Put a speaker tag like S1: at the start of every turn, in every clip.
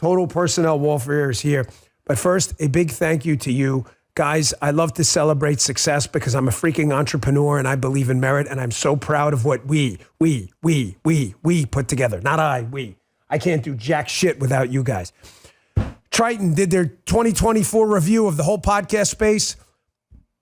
S1: Total Personnel Warfare is here. But first, a big thank you to you. Guys, I love to celebrate success because I'm a freaking entrepreneur and I believe in merit, and I'm so proud of what we put together. Not we. I can't do jack shit without you guys. Triton did their 2024 review of the whole podcast space.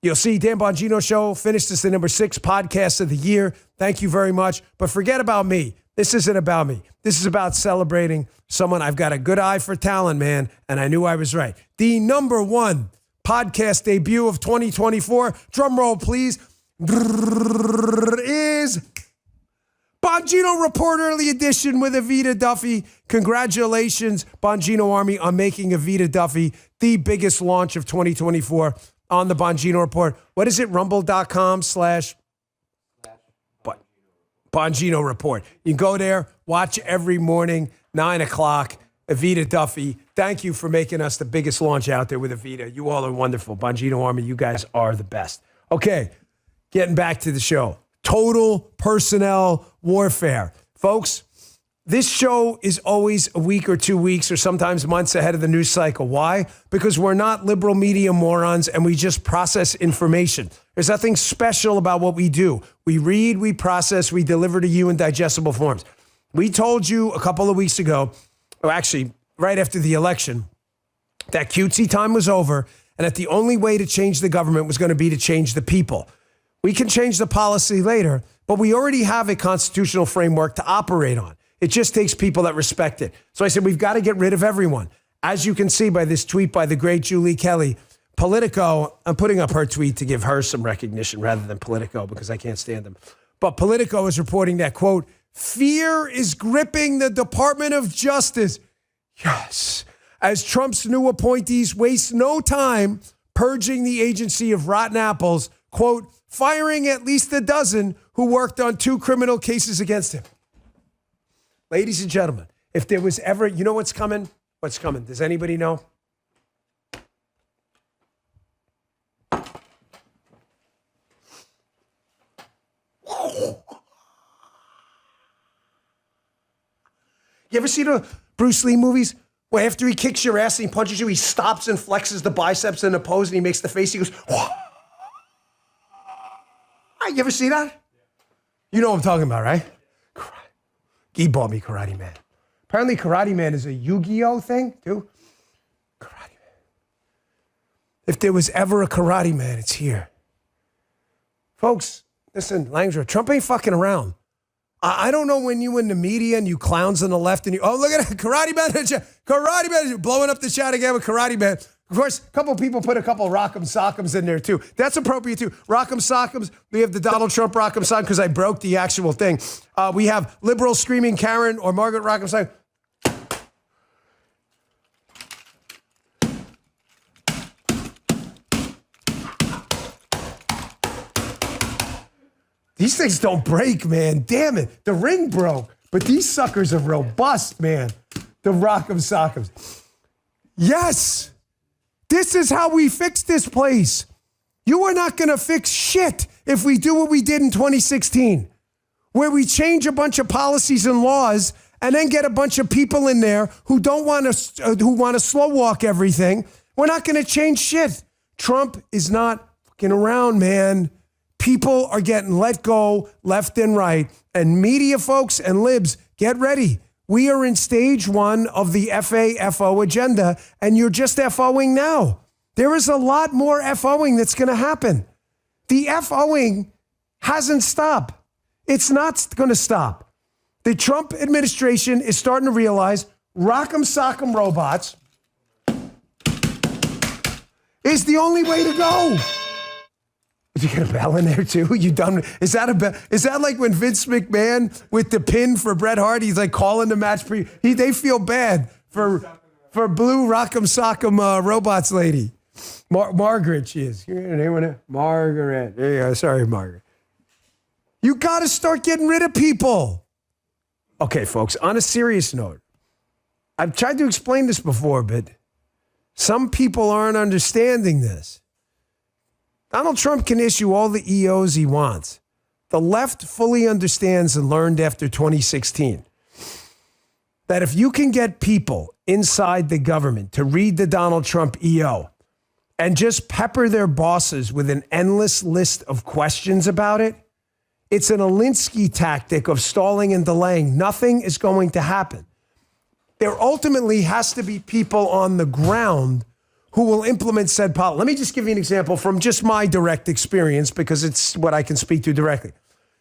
S1: You'll see Dan Bongino Show finished as the number 6 podcast of the year. Thank you very much. But forget about me. This isn't about me. This is about celebrating someone. I've got a good eye for talent, man, and I knew I was right. The number 1 podcast debut of 2024, drum roll please, is Bongino Report Early Edition with Evita Duffy. Congratulations, Bongino Army, on making Evita Duffy the biggest launch of 2024 on the Bongino Report. What is it? Rumble.com/ Bongino Report. You can go there, watch every morning, 9 o'clock. Evita Duffy, thank you for making us the biggest launch out there with Evita. You all are wonderful. Bongino Army, you guys are the best. Okay, getting back to the show. Total Personnel Warfare. Folks, this show is always a week or 2 weeks or sometimes months ahead of the news cycle. Why? Because we're not liberal media morons and we just process information. There's nothing special about what we do. We read, we process, we deliver to you in digestible forms. We told you a couple of weeks ago, or actually right after the election, that cutesy time was over and that the only way to change the government was going to be to change the people. We can change the policy later, but we already have a constitutional framework to operate on. It just takes people that respect it. So I said, we've got to get rid of everyone. As you can see by this tweet by the great Julie Kelly, Politico, I'm putting up her tweet to give her some recognition rather than Politico because I can't stand them. But Politico is reporting that, quote, fear is gripping the Department of Justice. Yes. As Trump's new appointees waste no time purging the agency of rotten apples, quote, firing at least a dozen who worked on 2 criminal cases against him. Ladies and gentlemen, if there was ever, you know what's coming? What's coming? Does anybody know? You ever see the Bruce Lee movies where after he kicks your ass and he punches you, he stops and flexes the biceps in the pose and he makes the face, he goes, whoa. You ever see that? You know what I'm talking about, right? He bought me Karate Man. Apparently Karate Man is a Yu-Gi-Oh thing, too. Karate Man. If there was ever a Karate Man, it's here. Folks, listen, Langsdorff, Trump ain't fucking around. I don't know when you in the media and you clowns on the left and you, oh, look at that, Karate Man, Karate Man, blowing up the chat again with Karate Man. Of course, a couple of people put a couple of Rock'em Sock'ems in there, too. That's appropriate, too. Rock'em Sock'ems. We have the Donald Trump Rock'em Sock because I broke the actual thing. We have liberal screaming Karen or Margaret Rock'em Sock. These things don't break, man. Damn it. The ring broke. But these suckers are robust, man. The Rock'em Sock'ems. Yes. This is how we fix this place. You are not going to fix shit if we do what we did in 2016, where we change a bunch of policies and laws and then get a bunch of people in there who want to slow walk everything. We're not going to change shit. Trump is not fucking around, man. People are getting let go left and right. And media folks and libs, get ready. We are in stage 1 of the FAFO agenda, and you're just FOing now. There is a lot more FOing that's going to happen. The FOing hasn't stopped. It's not going to stop. The Trump administration is starting to realize Rock'em Sock'em robots is the only way to go. Did you get a bell in there too? You done? Is that a bell? Is that like when Vince McMahon with the pin for Bret Hart? He's like calling the match they feel bad for Blue Rock'em Sock'em robots lady. Margaret, she is. Anyone? Margaret. There you go. Sorry, Margaret. You got to start getting rid of people. Okay, folks, on a serious note, I've tried to explain this before, but some people aren't understanding this. Donald Trump can issue all the EOs he wants. The left fully understands and learned after 2016 that if you can get people inside the government to read the Donald Trump EO and just pepper their bosses with an endless list of questions about it, it's an Alinsky tactic of stalling and delaying. Nothing is going to happen. There ultimately has to be people on the ground who will implement said policy. Let me just give you an example from just my direct experience because it's what I can speak to directly.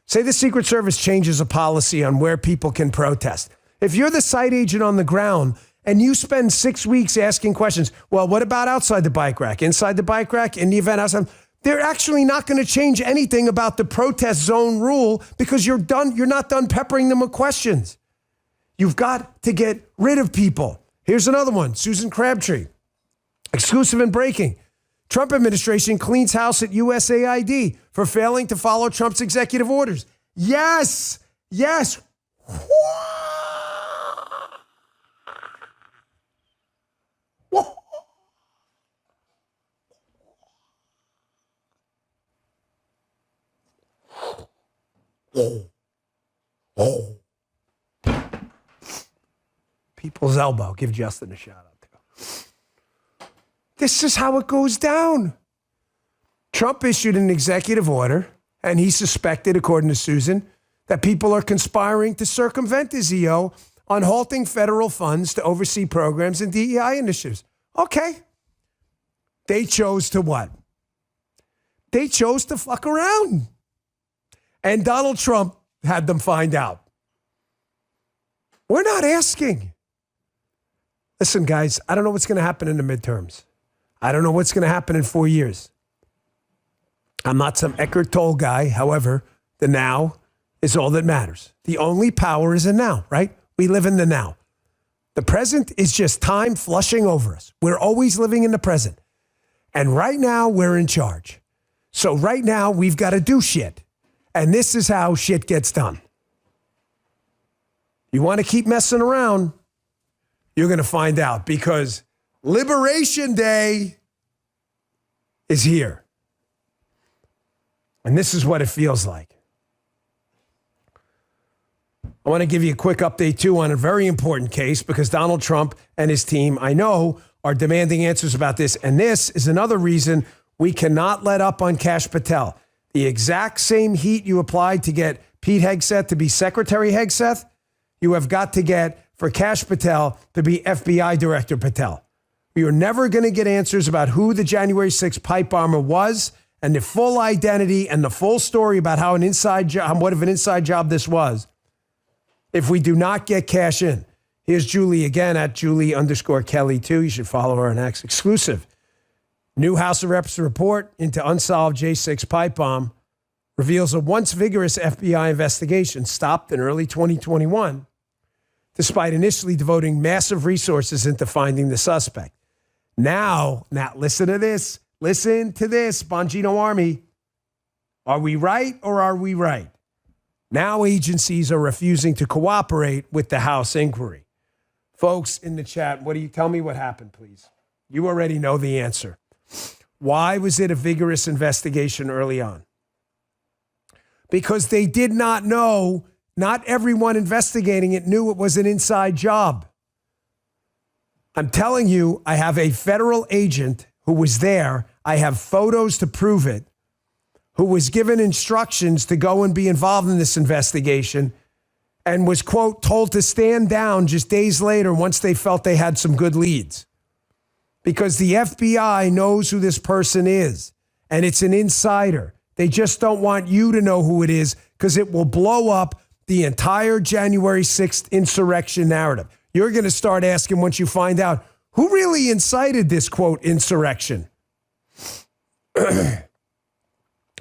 S1: Say the Secret Service changes a policy on where people can protest. If you're the site agent on the ground and you spend 6 weeks asking questions, well, what about outside the bike rack, inside the bike rack, in the event outside? They're actually not going to change anything about the protest zone rule because you're not done peppering them with questions. You've got to get rid of people. Here's another one. Susan Crabtree. Exclusive and breaking. Trump administration cleans house at USAID for failing to follow Trump's executive orders. Yes. Yes. People's elbow. Give Justin a shout out too. This is how it goes down. Trump issued an executive order, and he suspected, according to Susan, that people are conspiring to circumvent his EO on halting federal funds to oversee programs and DEI initiatives. Okay. They chose to what? They chose to fuck around. And Donald Trump had them find out. We're not asking. Listen, guys, I don't know what's going to happen in the midterms. I don't know what's going to happen in 4 years. I'm not some Eckhart Tolle guy. However, the now is all that matters. The only power is in now, right? We live in the now. The present is just time flushing over us. We're always living in the present. And right now, we're in charge. So right now, we've got to do shit. And this is how shit gets done. You want to keep messing around, you're going to find out because Liberation Day is here. And this is what it feels like. I want to give you a quick update, too, on a very important case because Donald Trump and his team, I know, are demanding answers about this. And this is another reason we cannot let up on Kash Patel. The exact same heat you applied to get Pete Hegseth to be Secretary Hegseth, you have got to get for Kash Patel to be FBI Director Patel. You're never going to get answers about who the January 6th pipe bomber was and the full identity and the full story about how an inside job, what if an inside job this was, if we do not get Kash in. Here's Julie again at Julie_Kelly 2. You should follow her on X. Exclusive. New House of Reps report into unsolved J6 pipe bomb reveals a once vigorous FBI investigation stopped in early 2021, despite initially devoting massive resources into finding the suspect. Now listen to this. Listen to this, Bongino Army. Are we right or are we right? Now agencies are refusing to cooperate with the House inquiry. Folks in the chat, tell me what happened, please? You already know the answer. Why was it a vigorous investigation early on? Because they did not know, not everyone investigating it knew it was an inside job. I'm telling you, I have a federal agent who was there. I have photos to prove it, who was given instructions to go and be involved in this investigation and was, quote, told to stand down just days later once they felt they had some good leads. Because the FBI knows who this person is, and it's an insider. They just don't want you to know who it is because it will blow up the entire January 6th insurrection narrative. You're going to start asking once you find out who really incited this, quote, insurrection.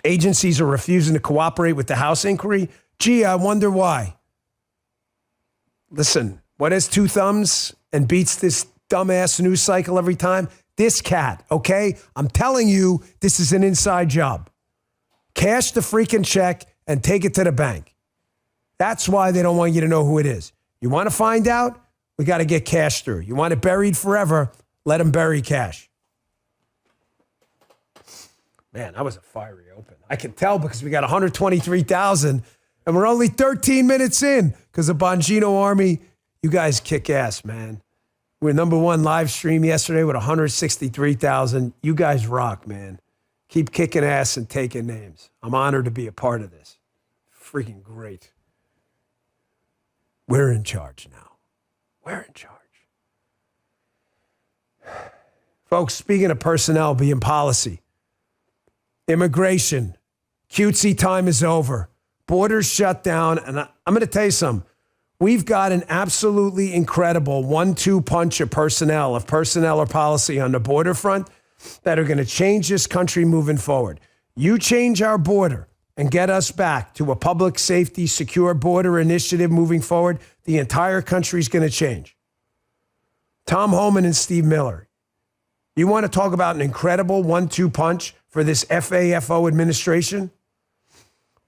S1: Agencies are refusing to cooperate with the House inquiry. Gee, I wonder why. Listen, what has two thumbs and beats this dumbass news cycle every time? This cat, okay? I'm telling you, this is an inside job. Cash the freaking check and take it to the bank. That's why they don't want you to know who it is. You want to find out? We got to get Cash through. You want it buried forever? Let them bury Cash. Man, that was a fiery open. I can tell because we got 123,000 and we're only 13 minutes in because the Bongino Army, You guys kick ass, man. We're #1 live stream yesterday with 163,000. You guys rock, man. Keep kicking ass and taking names. I'm honored to be a part of this. Freaking great. We're in charge now. We're in charge. Folks, speaking of personnel being policy, immigration, cutesy time is over. Borders shut down. And I'm going to tell you something. We've got an absolutely incredible 1-2 punch of personnel or policy on the border front that are going to change this country moving forward. You change our border and get us back to a public safety, secure border initiative moving forward, the entire country is going to change. Tom Homan and Steve Miller. You want to talk about an incredible 1-2 punch for this FAFO administration?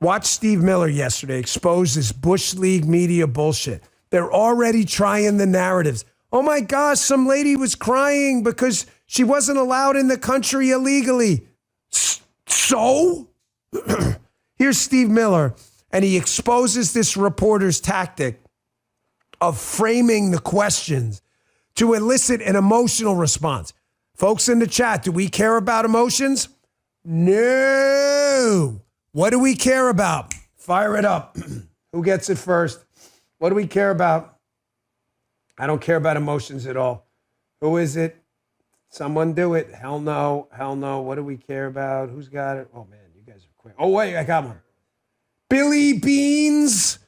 S1: Watch Steve Miller yesterday expose this Bush League media bullshit. They're already trying the narratives. Oh my gosh, some lady was crying because she wasn't allowed in the country illegally. So? Here's Steve Miller, and he exposes this reporter's tactic of framing the questions to elicit an emotional response. Folks in the chat, do we care about emotions? No. What do we care about? Fire it up. Who gets it first? What do we care about? I don't care about emotions at all. Who is it? Someone do it. Hell no. Hell no. What do we care about? Who's got it? Oh, man, you guys are quick. Oh, wait, I got one. Billy Beans.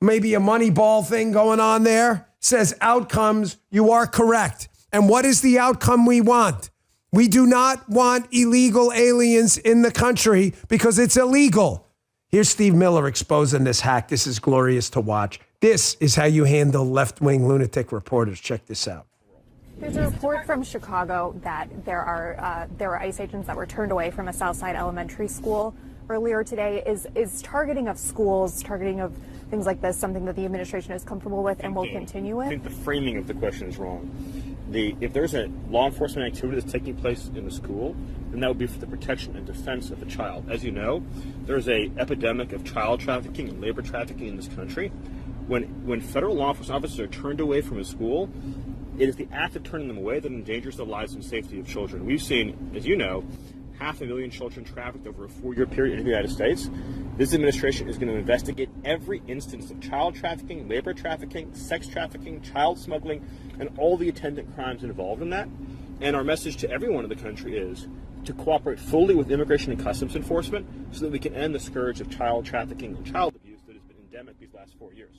S1: Maybe a Moneyball thing going on there. Says outcomes. You are correct. And what is the outcome we want? We do not want illegal aliens in the country because it's illegal. Here's Steve Miller exposing this hack. This is glorious to watch. This is how you handle left-wing lunatic reporters. Check this out.
S2: There's a report from Chicago that there were ICE agents that were turned away from a Southside elementary school earlier today. Is targeting of schools, targeting of things like this, something that the administration is comfortable with and will continue with?
S3: I think the framing of the question is wrong. If there's a law enforcement activity that's taking place in the school, then that would be for the protection and defense of the child. As you know, there's an epidemic of child trafficking and labor trafficking in this country. When federal law enforcement officers are turned away from a school, it is the act of turning them away that endangers the lives and safety of children. We've seen, as you know, 500,000 children trafficked over a 4-year period in the United States. This administration is going to investigate every instance of child trafficking, labor trafficking, sex trafficking, child smuggling, and all the attendant crimes involved in that. And our message to everyone in the country is to cooperate fully with Immigration and Customs Enforcement so that we can end the scourge of child trafficking and child abuse that has been endemic these last 4 years.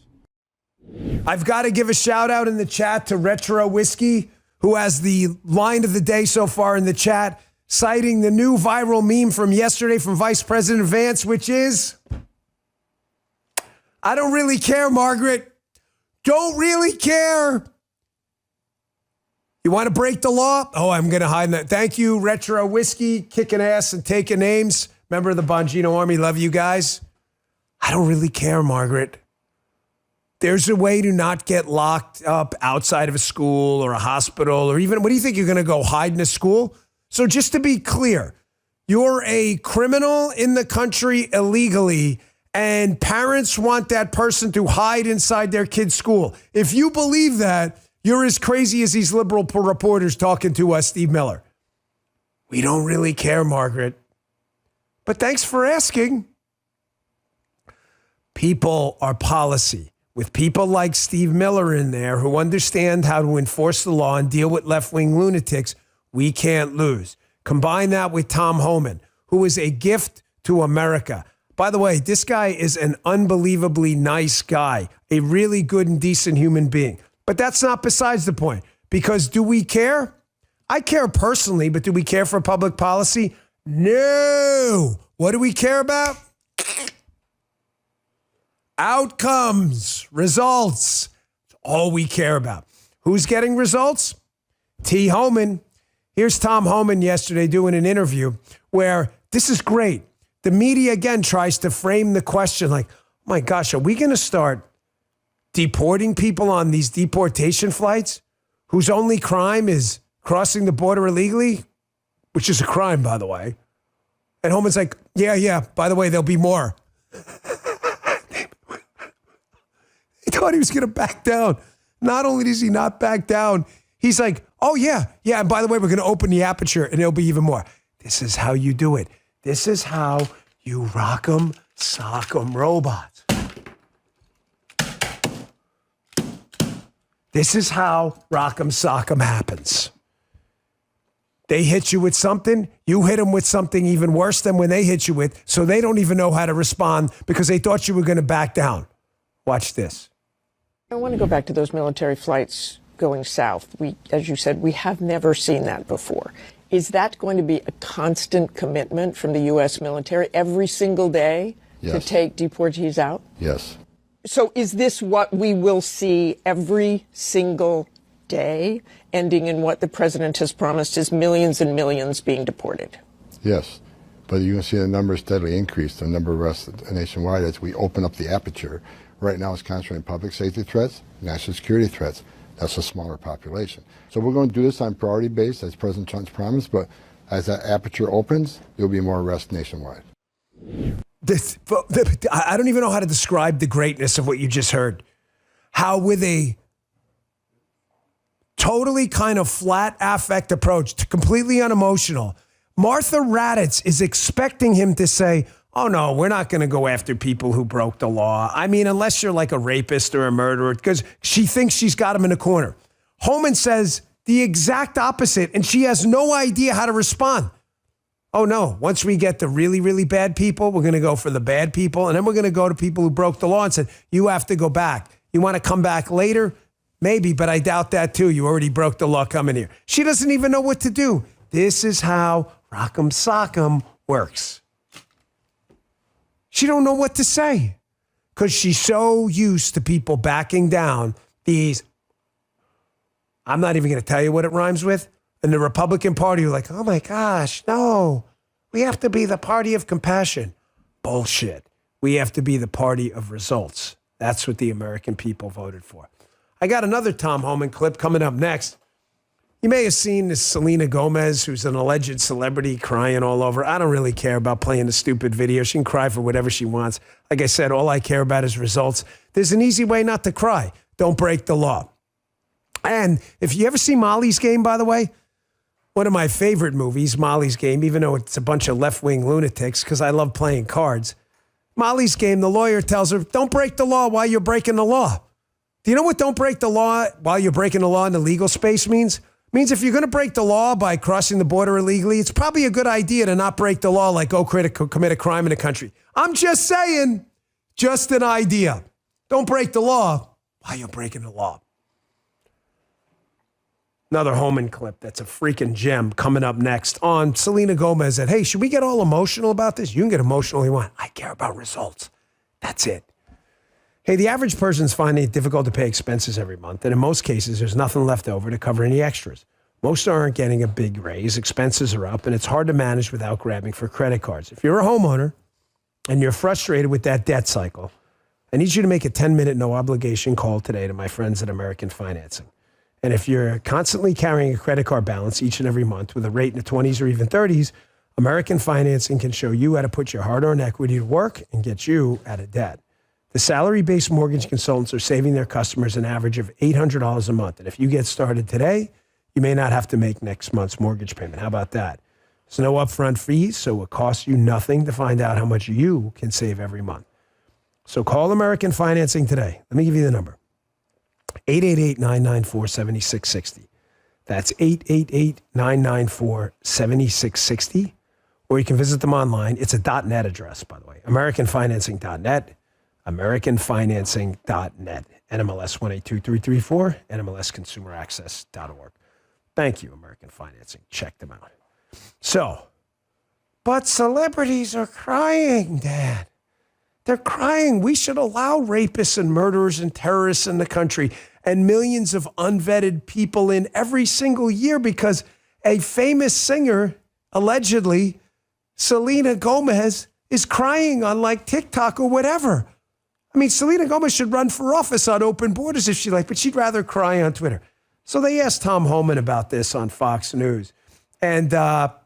S1: I've got to give a shout out in the chat to Retro Whiskey, who has the line of the day so far in the chat, citing the new viral meme from yesterday from Vice President Vance, which is, I don't really care, Margaret. Don't really care. You want to break the law? Oh, I'm going to hide that. Thank you, Retro Whiskey, kicking ass and taking names. Member of the Bongino Army. Love you guys. I don't really care, Margaret. There's a way to not get locked up outside of a school or a hospital or even, what do you think, you're going to go hide in a school? So just to be clear, you're a criminal in the country illegally, and parents want that person to hide inside their kid's school. If you believe that, you're as crazy as these liberal reporters talking to us, Steve Miller. We don't really care, Margaret. But thanks for asking. People are policy. With people like Steve Miller in there who understand how to enforce the law and deal with left-wing lunatics, we can't lose. Combine that with Tom Homan, who is a gift to America. By the way, this guy is an unbelievably nice guy, a really good and decent human being. But that's not besides the point, because do we care? I care personally, but do we care for public policy? No. What do we care about? Outcomes, results. That's all we care about. Who's getting results? T. Homan. Here's Tom Homan yesterday doing an interview where this is great. The media again tries to frame the question like, oh my gosh, are we going to start deporting people on these deportation flights whose only crime is crossing the border illegally, which is a crime, by the way. And Homan's like, yeah, by the way, there'll be more. He thought he was going to back down. Not only does he not back down, he's like, oh, yeah. And by the way, we're going to open the aperture and it'll be even more. This is how you do it. This is how you rock 'em, sock 'em robots. This is how rock 'em, sock 'em happens. They hit you with something, you hit them with something even worse than when they hit you with, so they don't even know how to respond because they thought you were going to back down. Watch this.
S4: I want to go back to those military flights going south. As you said, we have never seen that before. Is that going to be a constant commitment from the U.S. military every single day to take deportees out?
S5: Yes.
S4: So is this what we will see every single day, ending in what the president has promised is millions and millions being deported?
S5: Yes. But you're going to see the numbers steadily increase, the number of arrests nationwide as we open up the aperture. Right now it's concentrating public safety threats, national security threats. That's a smaller population. So we're going to do this on priority base, as President Trump's promised, but as that aperture opens, there'll be more arrests nationwide.
S1: I don't even know how to describe the greatness of what you just heard. How with a totally kind of flat affect approach, completely unemotional, Martha Raddatz is expecting him to say, oh, no, we're not going to go after people who broke the law. I mean, unless you're like a rapist or a murderer, because she thinks she's got him in a corner. Homan says the exact opposite, and she has no idea how to respond. Oh, no, once we get the really, really bad people, we're going to go for the bad people, and then we're going to go to people who broke the law and said, you have to go back. You want to come back later? Maybe, but I doubt that too. You already broke the law coming here. She doesn't even know what to do. This is how Rock'em Sock'em works. She don't know what to say because she's so used to people backing down these. I'm not even going to tell you what it rhymes with. And the Republican Party are like, oh my gosh, no, we have to be the party of compassion. Bullshit. We have to be the party of results. That's what the American people voted for. I got another Tom Homan clip coming up next. You may have seen this Selena Gomez, who's an alleged celebrity, crying all over. I don't really care about playing the stupid video. She can cry for whatever she wants. Like I said, all I care about is results. There's an easy way not to cry. Don't break the law. And if you ever see Molly's Game, by the way, one of my favorite movies, Molly's Game, even though it's a bunch of left-wing lunatics, because I love playing cards. Molly's Game, the lawyer tells her, don't break the law while you're breaking the law. Do you know what don't break the law while you're breaking the law in the legal space means? Means if you're going to break the law by crossing the border illegally, it's probably a good idea to not break the law like go commit a crime in a country. I'm just saying, just an idea. Don't break the law while you're breaking the law. Another Homan clip that's a freaking gem coming up next on Selena Gomez. That, hey, should we get all emotional about this? You can get emotional if you want. I care about results. That's it. Hey, the average person's finding it difficult to pay expenses every month, and in most cases, there's nothing left over to cover any extras. Most aren't getting a big raise, expenses are up, and it's hard to manage without grabbing for credit cards. If you're a homeowner and you're frustrated with that debt cycle, I need you to make a 10-minute no-obligation call today to my friends at American Financing. And if you're constantly carrying a credit card balance each and every month with a rate in the 20s or even 30s, American Financing can show you how to put your hard-earned equity to work and get you out of debt. The salary-based mortgage consultants are saving their customers an average of $800 a month. And if you get started today, you may not have to make next month's mortgage payment. How about that? There's no upfront fees, so it costs you nothing to find out how much you can save every month. So call American Financing today. Let me give you the number. 888-994-7660. That's 888-994-7660. Or you can visit them online. It's a .net address, by the way. AmericanFinancing.net. AmericanFinancing.net. NMLS 182334. NMLSConsumerAccess.org. Thank you, American Financing. Check them out. So, but celebrities are crying, Dad. They're crying. We should allow rapists and murderers and terrorists in the country and millions of unvetted people in every single year because a famous singer, allegedly, Selena Gomez, is crying on like TikTok or whatever. I mean, Selena Gomez should run for office on open borders if she liked, but she'd rather cry on Twitter. So they asked Tom Homan about this on Fox News, and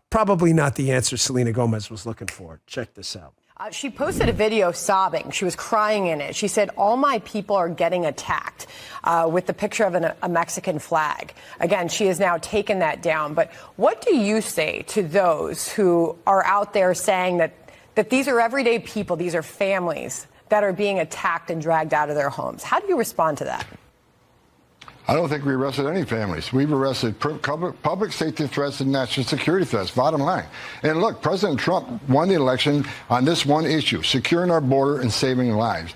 S1: probably not the answer Selena Gomez was looking for. Check this out.
S6: She posted a video sobbing. She was crying in it. She said, all my people are getting attacked, with the picture of a Mexican flag. Again, she has now taken that down. But what do you say to those who are out there saying that these are everyday people, these are families that are being attacked and dragged out of their homes? How do you respond to that?
S5: I don't think we arrested any families. We've arrested public safety threats and national security threats, bottom line. And look, President Trump won the election on this one issue, securing our border and saving lives.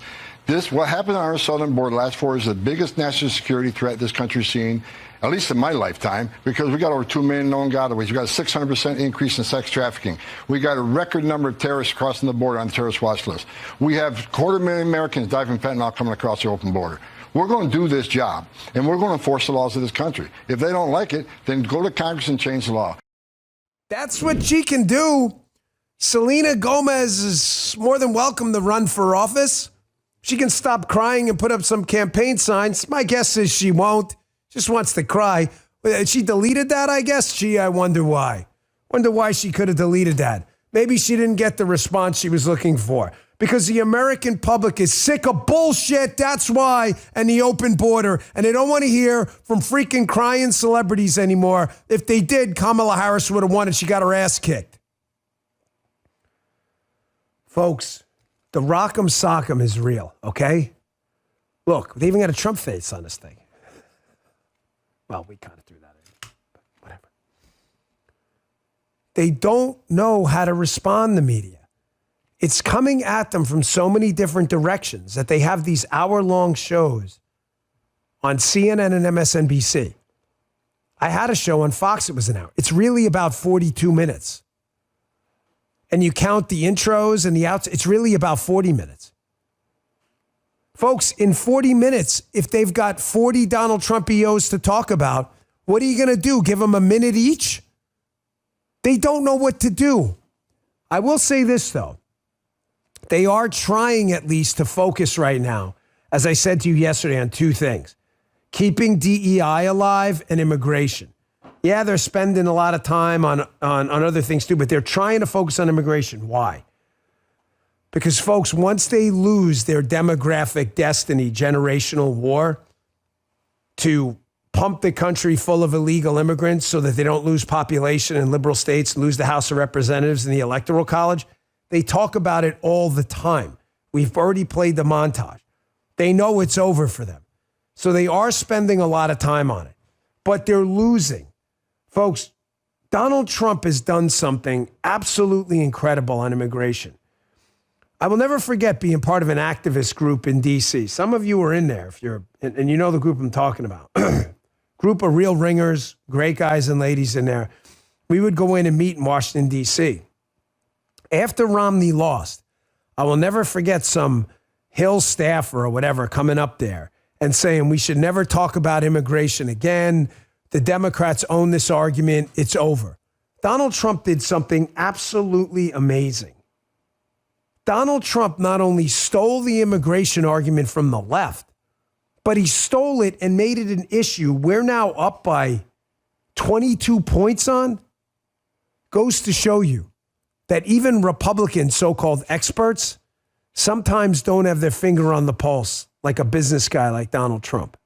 S5: What happened on our southern border last 4 years is the biggest national security threat this country's seen, at least in my lifetime, because we got over 2 million known gotaways. We got a 600% increase in sex trafficking. We got a record number of terrorists crossing the border on the terrorist watch list. We have 250,000 Americans dying from fentanyl coming across the open border. We're going to do this job, and we're going to enforce the laws of this country. If they don't like it, then go to Congress and change the law.
S1: That's what she can do. Selena Gomez is more than welcome to run for office. She can stop crying and put up some campaign signs. My guess is she won't. Just wants to cry. She deleted that, I guess? Gee, I wonder why. Wonder why she could have deleted that. Maybe she didn't get the response she was looking for. Because the American public is sick of bullshit, that's why, and the open border. And they don't want to hear from freaking crying celebrities anymore. If they did, Kamala Harris would have won and she got her ass kicked. Folks, the rock'em sock'em is real, okay? Look, they even got a Trump face on this thing. Well, we kind of threw that in, but whatever. They don't know how to respond, the media. It's coming at them from so many different directions that they have these hour-long shows on CNN and MSNBC. I had a show on Fox, it was an hour. It's really about 42 minutes. And you count the intros and the outs, it's really about 40 minutes. Folks, in 40 minutes, if they've got 40 Donald Trump EOs to talk about, what are you going to do? Give them a minute each? They don't know what to do. I will say this, though. They are trying at least to focus right now, as I said to you yesterday, on 2 things. Keeping DEI alive and immigration. Yeah, they're spending a lot of time on other things too, but they're trying to focus on immigration. Why? Because, folks, once they lose their demographic destiny, generational war, to pump the country full of illegal immigrants so that they don't lose population in liberal states, lose the House of Representatives and the Electoral College, they talk about it all the time. We've already played the montage. They know it's over for them. So they are spending a lot of time on it, but they're losing. Folks, Donald Trump has done something absolutely incredible on immigration. I will never forget being part of an activist group in D.C. Some of you were in there, and you know the group I'm talking about. Group of real ringers, great guys and ladies in there. We would go in and meet in Washington, D.C. After Romney lost, I will never forget some Hill staffer or whatever coming up there and saying we should never talk about immigration again. The Democrats own this argument. It's over. Donald Trump did something absolutely amazing. Donald Trump not only stole the immigration argument from the left, but he stole it and made it an issue we're now up by 22 points on. Goes to show you that even Republican so-called experts sometimes don't have their finger on the pulse like a business guy like Donald Trump.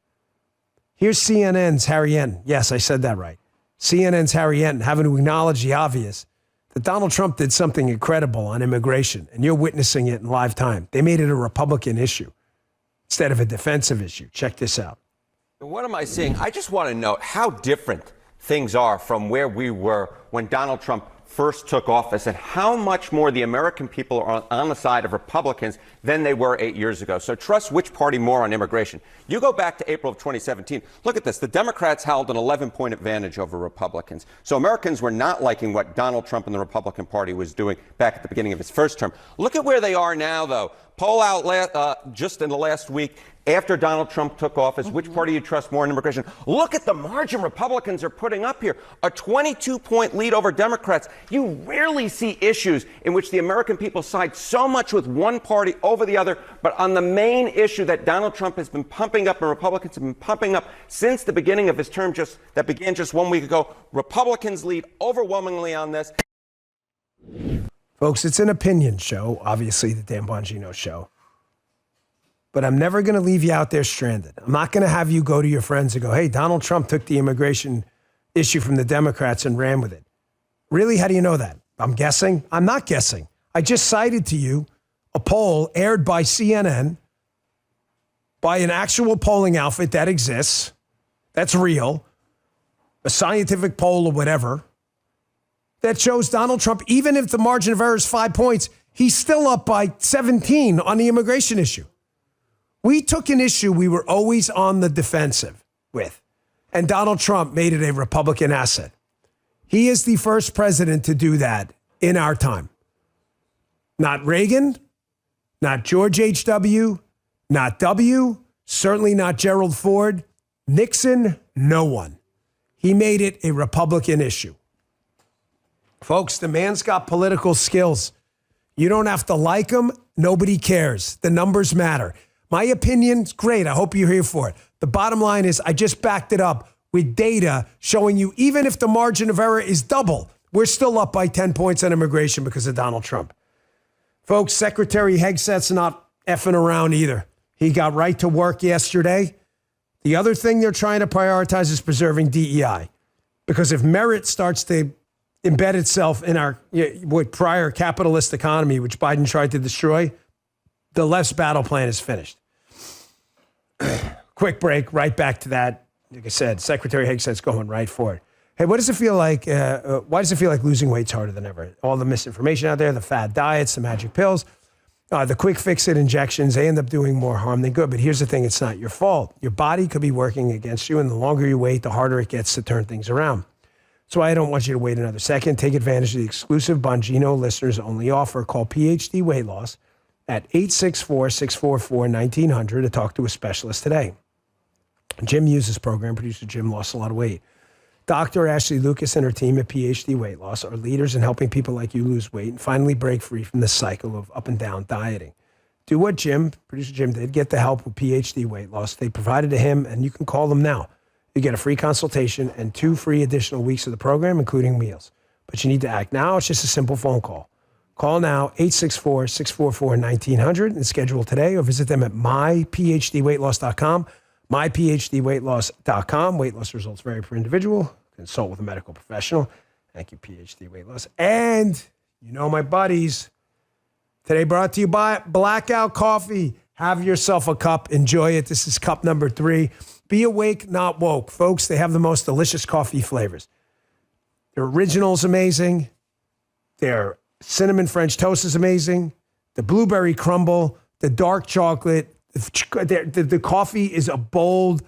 S1: Here's CNN's Harry Enton. Yes, I said that right. CNN's Harry Enton having to acknowledge the obvious, that Donald Trump did something incredible on immigration, and you're witnessing it in live time. They made it a Republican issue instead of a defensive issue. Check this out.
S7: What am I seeing? I just want to know how different things are from where we were when Donald Trump first took office, and how much more the American people are on the side of Republicans than they were 8 years ago. So trust which party more on immigration. You go back to April of 2017. Look at this. The Democrats held an 11-point advantage over Republicans. So Americans were not liking what Donald Trump and the Republican Party was doing back at the beginning of his first term. Look at where they are now, though. Poll out just in the last week, after Donald Trump took office, which party you trust more in immigration? Look at the margin Republicans are putting up here. A 22-point lead over Democrats. You rarely see issues in which the American people side so much with one party over the other, but on the main issue that Donald Trump has been pumping up and Republicans have been pumping up since the beginning of his term, that began just 1 week ago, Republicans lead overwhelmingly on this.
S1: Folks, it's an opinion show, obviously, the Dan Bongino show. But I'm never going to leave you out there stranded. I'm not going to have you go to your friends and go, hey, Donald Trump took the immigration issue from the Democrats and ran with it. Really? How do you know that? I'm guessing? I'm not guessing. I just cited to you a poll aired by CNN by an actual polling outfit that exists, that's real, a scientific poll or whatever, that shows Donald Trump, even if the margin of error is 5 points, he's still up by 17 on the immigration issue. We took an issue we were always on the defensive with, and Donald Trump made it a Republican asset. He is the first president to do that in our time. Not Reagan, not George H.W., not W., certainly not Gerald Ford, Nixon, no one. He made it a Republican issue. Folks, the man's got political skills. You don't have to like him. Nobody cares. The numbers matter. My opinion's great. I hope you're here for it. The bottom line is I just backed it up with data showing you even if the margin of error is double, we're still up by 10 points on immigration because of Donald Trump. Folks, Secretary Hegset's not effing around either. He got right to work yesterday. The other thing they're trying to prioritize is preserving DEI. Because if merit starts to embed itself in our prior capitalist economy, which Biden tried to destroy, the left's battle plan is finished. Quick break, right back to that. Like I said, Secretary Hegset's going right for it. Hey, what does it feel like? Why does it feel like losing weight's harder than ever? All the misinformation out there, the fad diets, the magic pills, the quick fix-it injections, they end up doing more harm than good. But here's the thing, it's not your fault. Your body could be working against you, and the longer you wait, the harder it gets to turn things around. So I don't want you to wait another second. Take advantage of the exclusive Bongino listeners only offer. Call PhD Weight Loss at 864-644-1900 to talk to a specialist today. Jim used this program. Producer Jim lost a lot of weight. Dr. Ashley Lucas and her team at PhD Weight Loss are leaders in helping people like you lose weight and finally break free from the cycle of up and down dieting. Do what producer Jim did. Get the help with PhD Weight Loss. They provided to him, and you can call them now. You get a free consultation and 2 free additional weeks of the program, including meals. But you need to act now. It's just a simple phone call. Call now, 864-644-1900, and schedule today, or visit them at myphdweightloss.com. myphdweightloss.com. Weight loss results vary per individual. Consult with a medical professional. Thank you, PhD Weight Loss. And you know my buddies. Today brought to you by Blackout Coffee. Have yourself a cup. Enjoy it. This is cup number 3. Be awake, not woke. Folks, they have the most delicious coffee flavors. Their original is amazing. Their cinnamon French toast is amazing. The blueberry crumble, the dark chocolate. The coffee is a bold,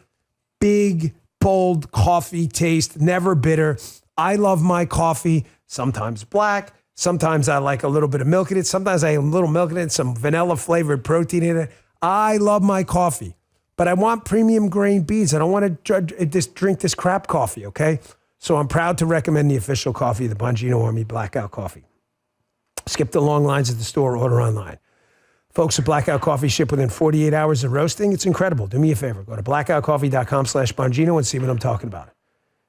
S1: big, bold coffee taste, never bitter. I love my coffee, sometimes black. Sometimes I like a little bit of milk in it. Sometimes I have a little milk in it, some vanilla flavored protein in it. I love my coffee, but I want premium grain beans. I don't want to just drink this crap coffee, okay? So I'm proud to recommend the official coffee of the Bongino Army, Blackout Coffee. Skip the long lines at the store, order online. Folks at Blackout Coffee ship within 48 hours of roasting. It's incredible. Do me a favor. Go to blackoutcoffee.com/Bongino and see what I'm talking about.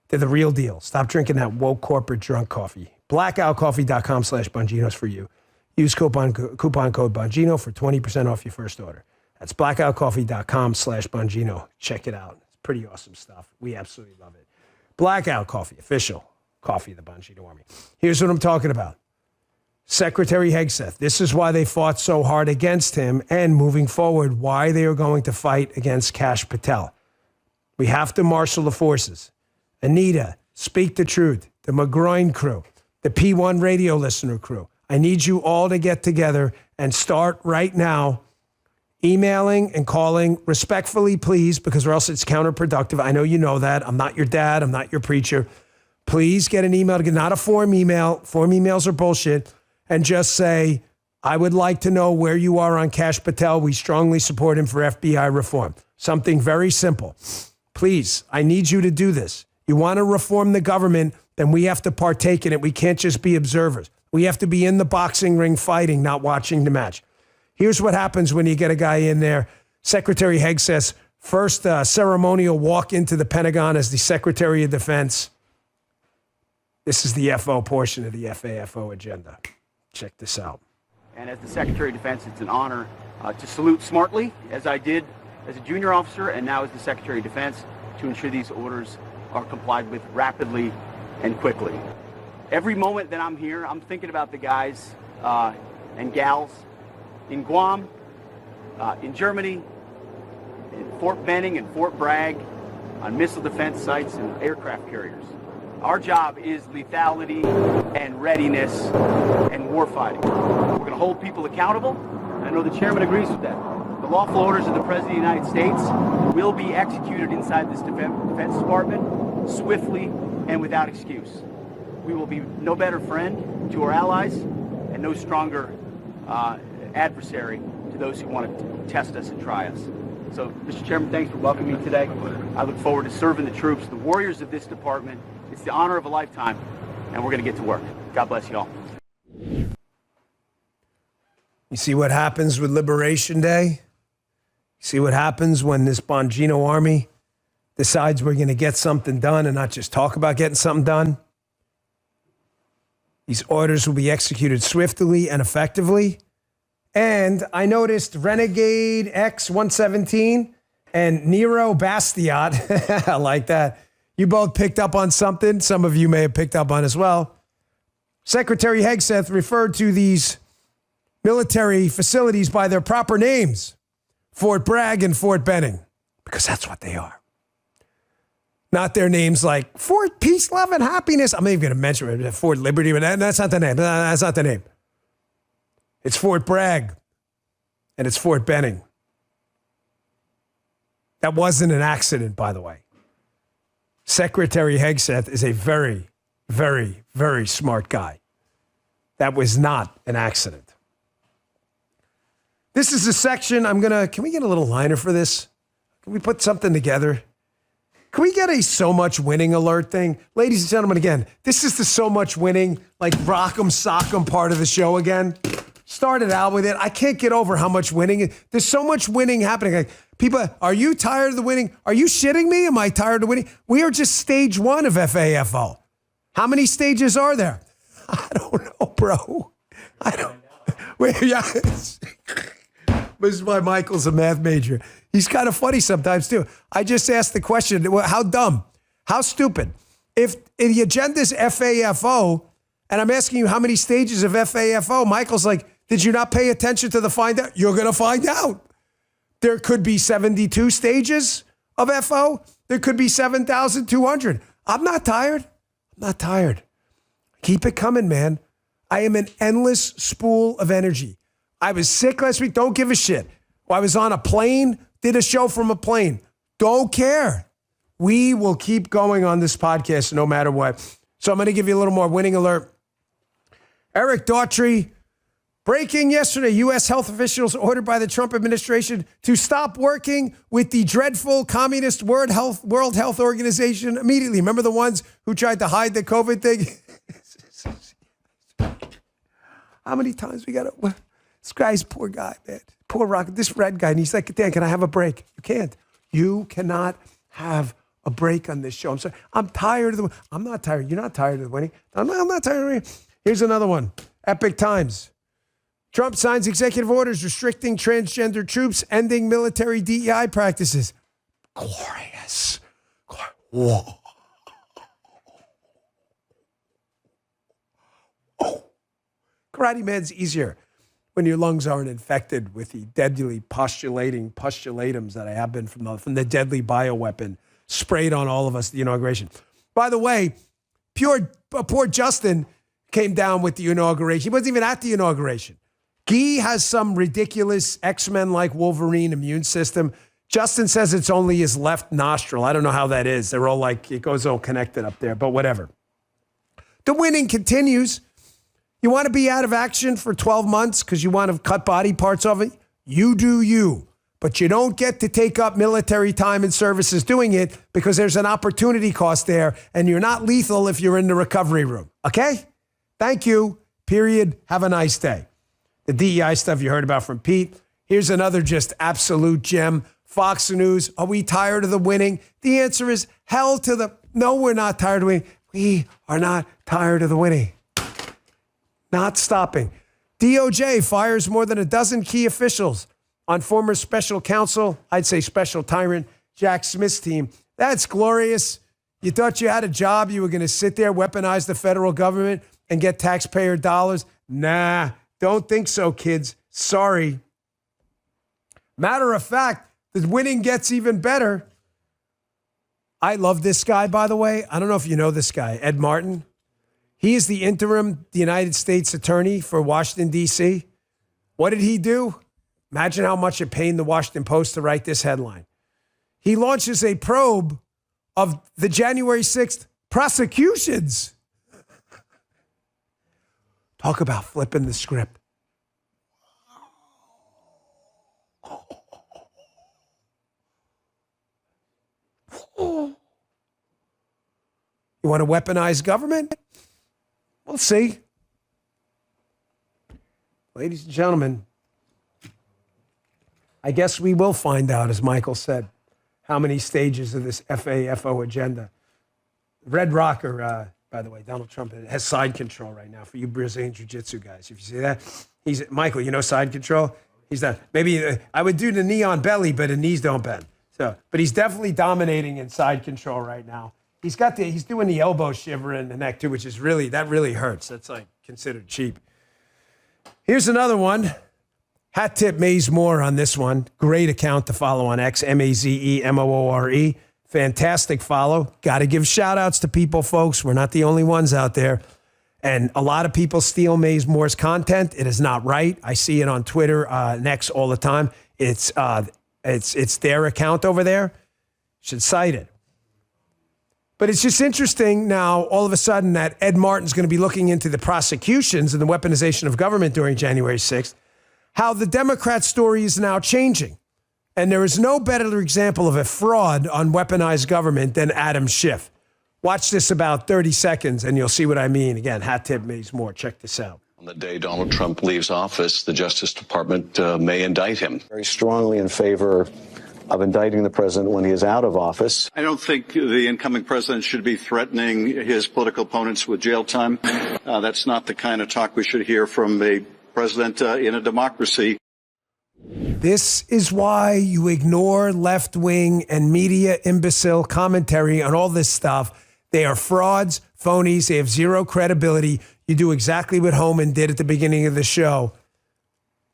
S1: They're the real deal. Stop drinking that woke corporate drunk coffee. Blackoutcoffee.com/Bongino is for you. Use coupon code Bongino for 20% off your first order. That's blackoutcoffee.com/Bongino. Check it out. It's pretty awesome stuff. We absolutely love it. Blackout Coffee, official coffee of the Bongino Army. Here's what I'm talking about. Secretary Hegseth, this is why they fought so hard against him, and moving forward, why they are going to fight against Kash Patel. We have to marshal the forces. Anita, Speak the Truth, the McGroin crew, the P1 radio listener crew. I need you all to get together and start right now emailing and calling respectfully, please, because or else it's counterproductive. I know you know that. I'm not your dad. I'm not your preacher. Please get an email, not a form email. Form emails are bullshit. And just say, I would like to know where you are on Kash Patel. We strongly support him for FBI reform. Something very simple. Please, I need you to do this. You want to reform the government, then we have to partake in it. We can't just be observers. We have to be in the boxing ring fighting, not watching the match. Here's what happens when you get a guy in there. Secretary Hegseth's first ceremonial walk into the Pentagon as the Secretary of Defense. This is the FO portion of the FAFO agenda. Check this out.
S8: And as the Secretary of Defense, it's an honor to salute smartly, as I did as a junior officer and now as the Secretary of Defense, to ensure these orders are complied with rapidly and quickly. Every moment that I'm here, I'm thinking about the guys and gals in Guam, in Germany, in Fort Benning and Fort Bragg, on missile defense sites and aircraft carriers. Our job is lethality and readiness and warfighting. We're going to hold people accountable. I know the chairman agrees with that. The lawful orders of the President of the United States will be executed inside this Defense Department swiftly and without excuse. We will be no better friend to our allies and no stronger adversary to those who want to test us and try us. So, Mr. Chairman, thanks for welcoming me today. I look forward to serving the troops, the warriors of this department. It's the honor of a lifetime, and we're going to get to work. God bless you all.
S1: You see what happens with Liberation Day? You see what happens when this Bongino army decides we're going to get something done and not just talk about getting something done? These orders will be executed swiftly and effectively. And I noticed Renegade X-117 and Nero Bastiat, I like that. You both picked up on something. Some of you may have picked up on as well. Secretary Hegseth referred to these military facilities by their proper names, Fort Bragg and Fort Benning, because that's what they are. Not their names like Fort Peace, Love, and Happiness. I'm not even going to mention it. Fort Liberty, but that's not the name. That's not the name. It's Fort Bragg, and it's Fort Benning. That wasn't an accident, by the way. Secretary Hegseth is a very, very, very smart guy. That was not an accident. This is a section can we get a little liner for this? Can we put something together? Can we get a so much winning alert thing? Ladies and gentlemen, again, this is the so much winning, like rock'em sock'em part of the show again. Started out with it. I can't get over how much winning. There's so much winning happening. Like, people, are you tired of the winning? Are you shitting me? Am I tired of winning? We are just stage 1 of FAFO. How many stages are there? I don't know, bro. I don't. Wait, yeah. This is why Michael's a math major. He's kind of funny sometimes, too. I just asked the question, how dumb? How stupid? If the agenda is FAFO, and I'm asking you how many stages of FAFO, Michael's like, did you not pay attention to the find out? You're going to find out. There could be 72 stages of FO. There could be 7,200. I'm not tired. I'm not tired. Keep it coming, man. I am an endless spool of energy. I was sick last week. Don't give a shit. Well, I was on a plane, did a show from a plane. Don't care. We will keep going on this podcast no matter what. So I'm going to give you a little more winning alert. Eric Daughtry, breaking yesterday, U.S. health officials ordered by the Trump administration to stop working with the dreadful communist World Health Organization immediately. Remember the ones who tried to hide the COVID thing? How many times we got to... This guy's poor guy, man. Poor rock. This red guy. And he's like, Dan, can I have a break? You can't. You cannot have a break on this show. I'm sorry. I'm tired of the... I'm not tired. You're not tired of the winning. I'm not tired of winning. Here's another one. Epic Times. Trump signs executive orders restricting transgender troops, ending military DEI practices. Glorious. Whoa. Oh. Karate Man's easier when your lungs aren't infected with the deadly pustulatums that I have been from the deadly bioweapon sprayed on all of us at the inauguration. By the way, poor Justin came down with the inauguration. He wasn't even at the inauguration. Guy has some ridiculous X-Men-like Wolverine immune system. Justin says it's only his left nostril. I don't know how that is. They're all like, it goes all connected up there, but whatever. The winning continues. You want to be out of action for 12 months because you want to cut body parts of it? You do you. But you don't get to take up military time and services doing it because there's an opportunity cost there, and you're not lethal if you're in the recovery room. Okay? Thank you. Period. Have a nice day. The DEI stuff you heard about from Pete. Here's another just absolute gem. Fox News. Are we tired of the winning? The answer is hell to the... No, we're not tired of winning. We are not tired of the winning. Not stopping. DOJ fires more than a dozen key officials on former special counsel, I'd say special tyrant, Jack Smith's team. That's glorious. You thought you had a job, you were going to sit there, weaponize the federal government, and get taxpayer dollars? Nah, don't think so, kids. Sorry. Matter of fact, the winning gets even better. I love this guy, by the way. I don't know if you know this guy, Ed Martin. He is the interim United States attorney for Washington, D.C. What did he do? Imagine how much it pained the Washington Post to write this headline. He launches a probe of the January 6th prosecutions. Talk about flipping the script. You want to weaponize government? We'll see. Ladies and gentlemen, I guess we will find out, as Michael said, how many stages of this FAFO agenda. Red Rocker, by the way, Donald Trump has side control right now for you Brazilian Jiu-Jitsu guys. If you see that, Michael, you know side control? He's that. Maybe I would do the knee on belly, but the knees don't bend. So, but he's definitely dominating in side control right now. He's doing the elbow shiver in the neck too, which is really hurts. That's like considered cheap. Here's another one. Hat tip Maze Moore on this one. Great account to follow on X, MAZEMOORE. Fantastic follow. Got to give shout outs to people, folks. We're not the only ones out there. And a lot of people steal Maze Moore's content. It is not right. I see it on Twitter and X all the time. It's their account over there. Should cite it. But it's just interesting now, all of a sudden, that Ed Martin's going to be looking into the prosecutions and the weaponization of government during January 6th, how the Democrat story is now changing. And there is no better example of a fraud on weaponized government than Adam Schiff. Watch this about 30 seconds, and you'll see what I mean. Again, hat tip Maze Moore. Check this out.
S9: On the day Donald Trump leaves office, the Justice Department may indict him.
S10: Very strongly in favor of indicting the president when he is out of office.
S11: I don't think the incoming president should be threatening his political opponents with jail time. That's not the kind of talk we should hear from a president in a democracy.
S1: This is why you ignore left-wing and media imbecile commentary on all this stuff. They are frauds, phonies. They have zero credibility. You do exactly what Homan did at the beginning of the show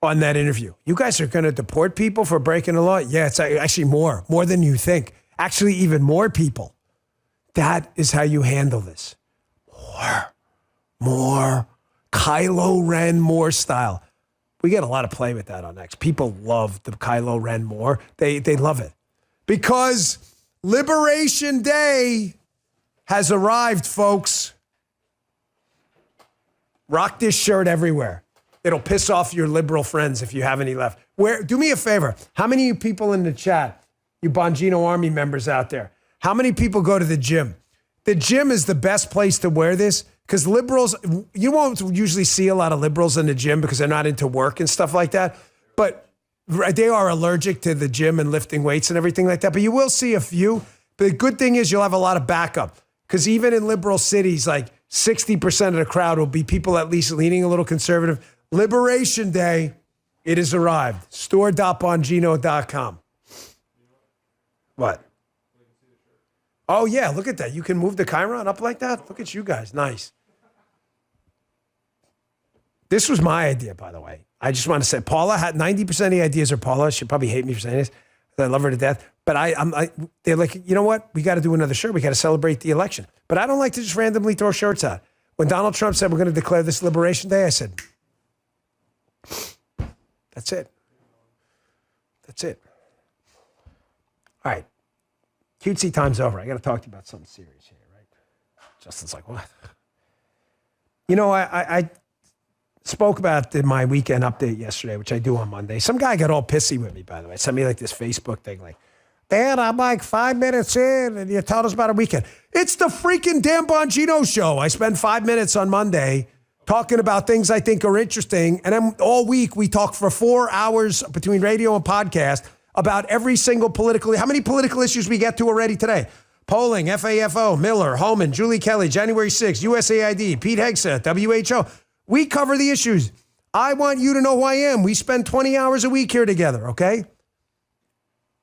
S1: on that interview. You guys are going to deport people for breaking the law? Yeah, it's actually more than you think. Actually, even more people. That is how you handle this. More. Kylo Ren Moore style. We get a lot of play with that on X. People love the Kylo Ren Moore. They love it. Because Liberation Day has arrived, folks. Rock this shirt everywhere. It'll piss off your liberal friends if you have any left. Do me a favor. How many of you people in the chat, you Bongino Army members out there, how many people go to the gym? The gym is the best place to wear this because liberals, you won't usually see a lot of liberals in the gym because they're not into work and stuff like that. But they are allergic to the gym and lifting weights and everything like that. But you will see a few. But the good thing is you'll have a lot of backup because even in liberal cities, like 60% of the crowd will be people at least leaning a little conservative. Liberation Day, it has arrived. Store.bongino.com. What? Oh, yeah, look at that. You can move the Chiron up like that? Look at you guys. Nice. This was my idea, by the way. I just want to say, Paula had 90% of the ideas are Paula. She'll probably hate me for saying this. I love her to death. But they're like, you know what? We got to do another shirt. We got to celebrate the election. But I don't like to just randomly throw shirts out. When Donald Trump said we're going to declare this Liberation Day, I said, that's it. That's it. All right. Cutesy time's over. I got to talk to you about something serious here, right? Justin's like, what? You know, I spoke about my weekend update yesterday, which I do on Monday. Some guy got all pissy with me, by the way. Sent me like this Facebook thing like, Dan, I'm like 5 minutes in and you told us about a weekend. It's the freaking Dan Bongino show. I spend 5 minutes on Monday talking about things I think are interesting. And then all week we talk for 4 hours between radio and podcast about every single how many political issues we get to already today? Polling, FAFO, Miller, Holman, Julie Kelly, January 6th, USAID, Pete Hegseth, WHO. We cover the issues. I want you to know who I am. We spend 20 hours a week here together, okay?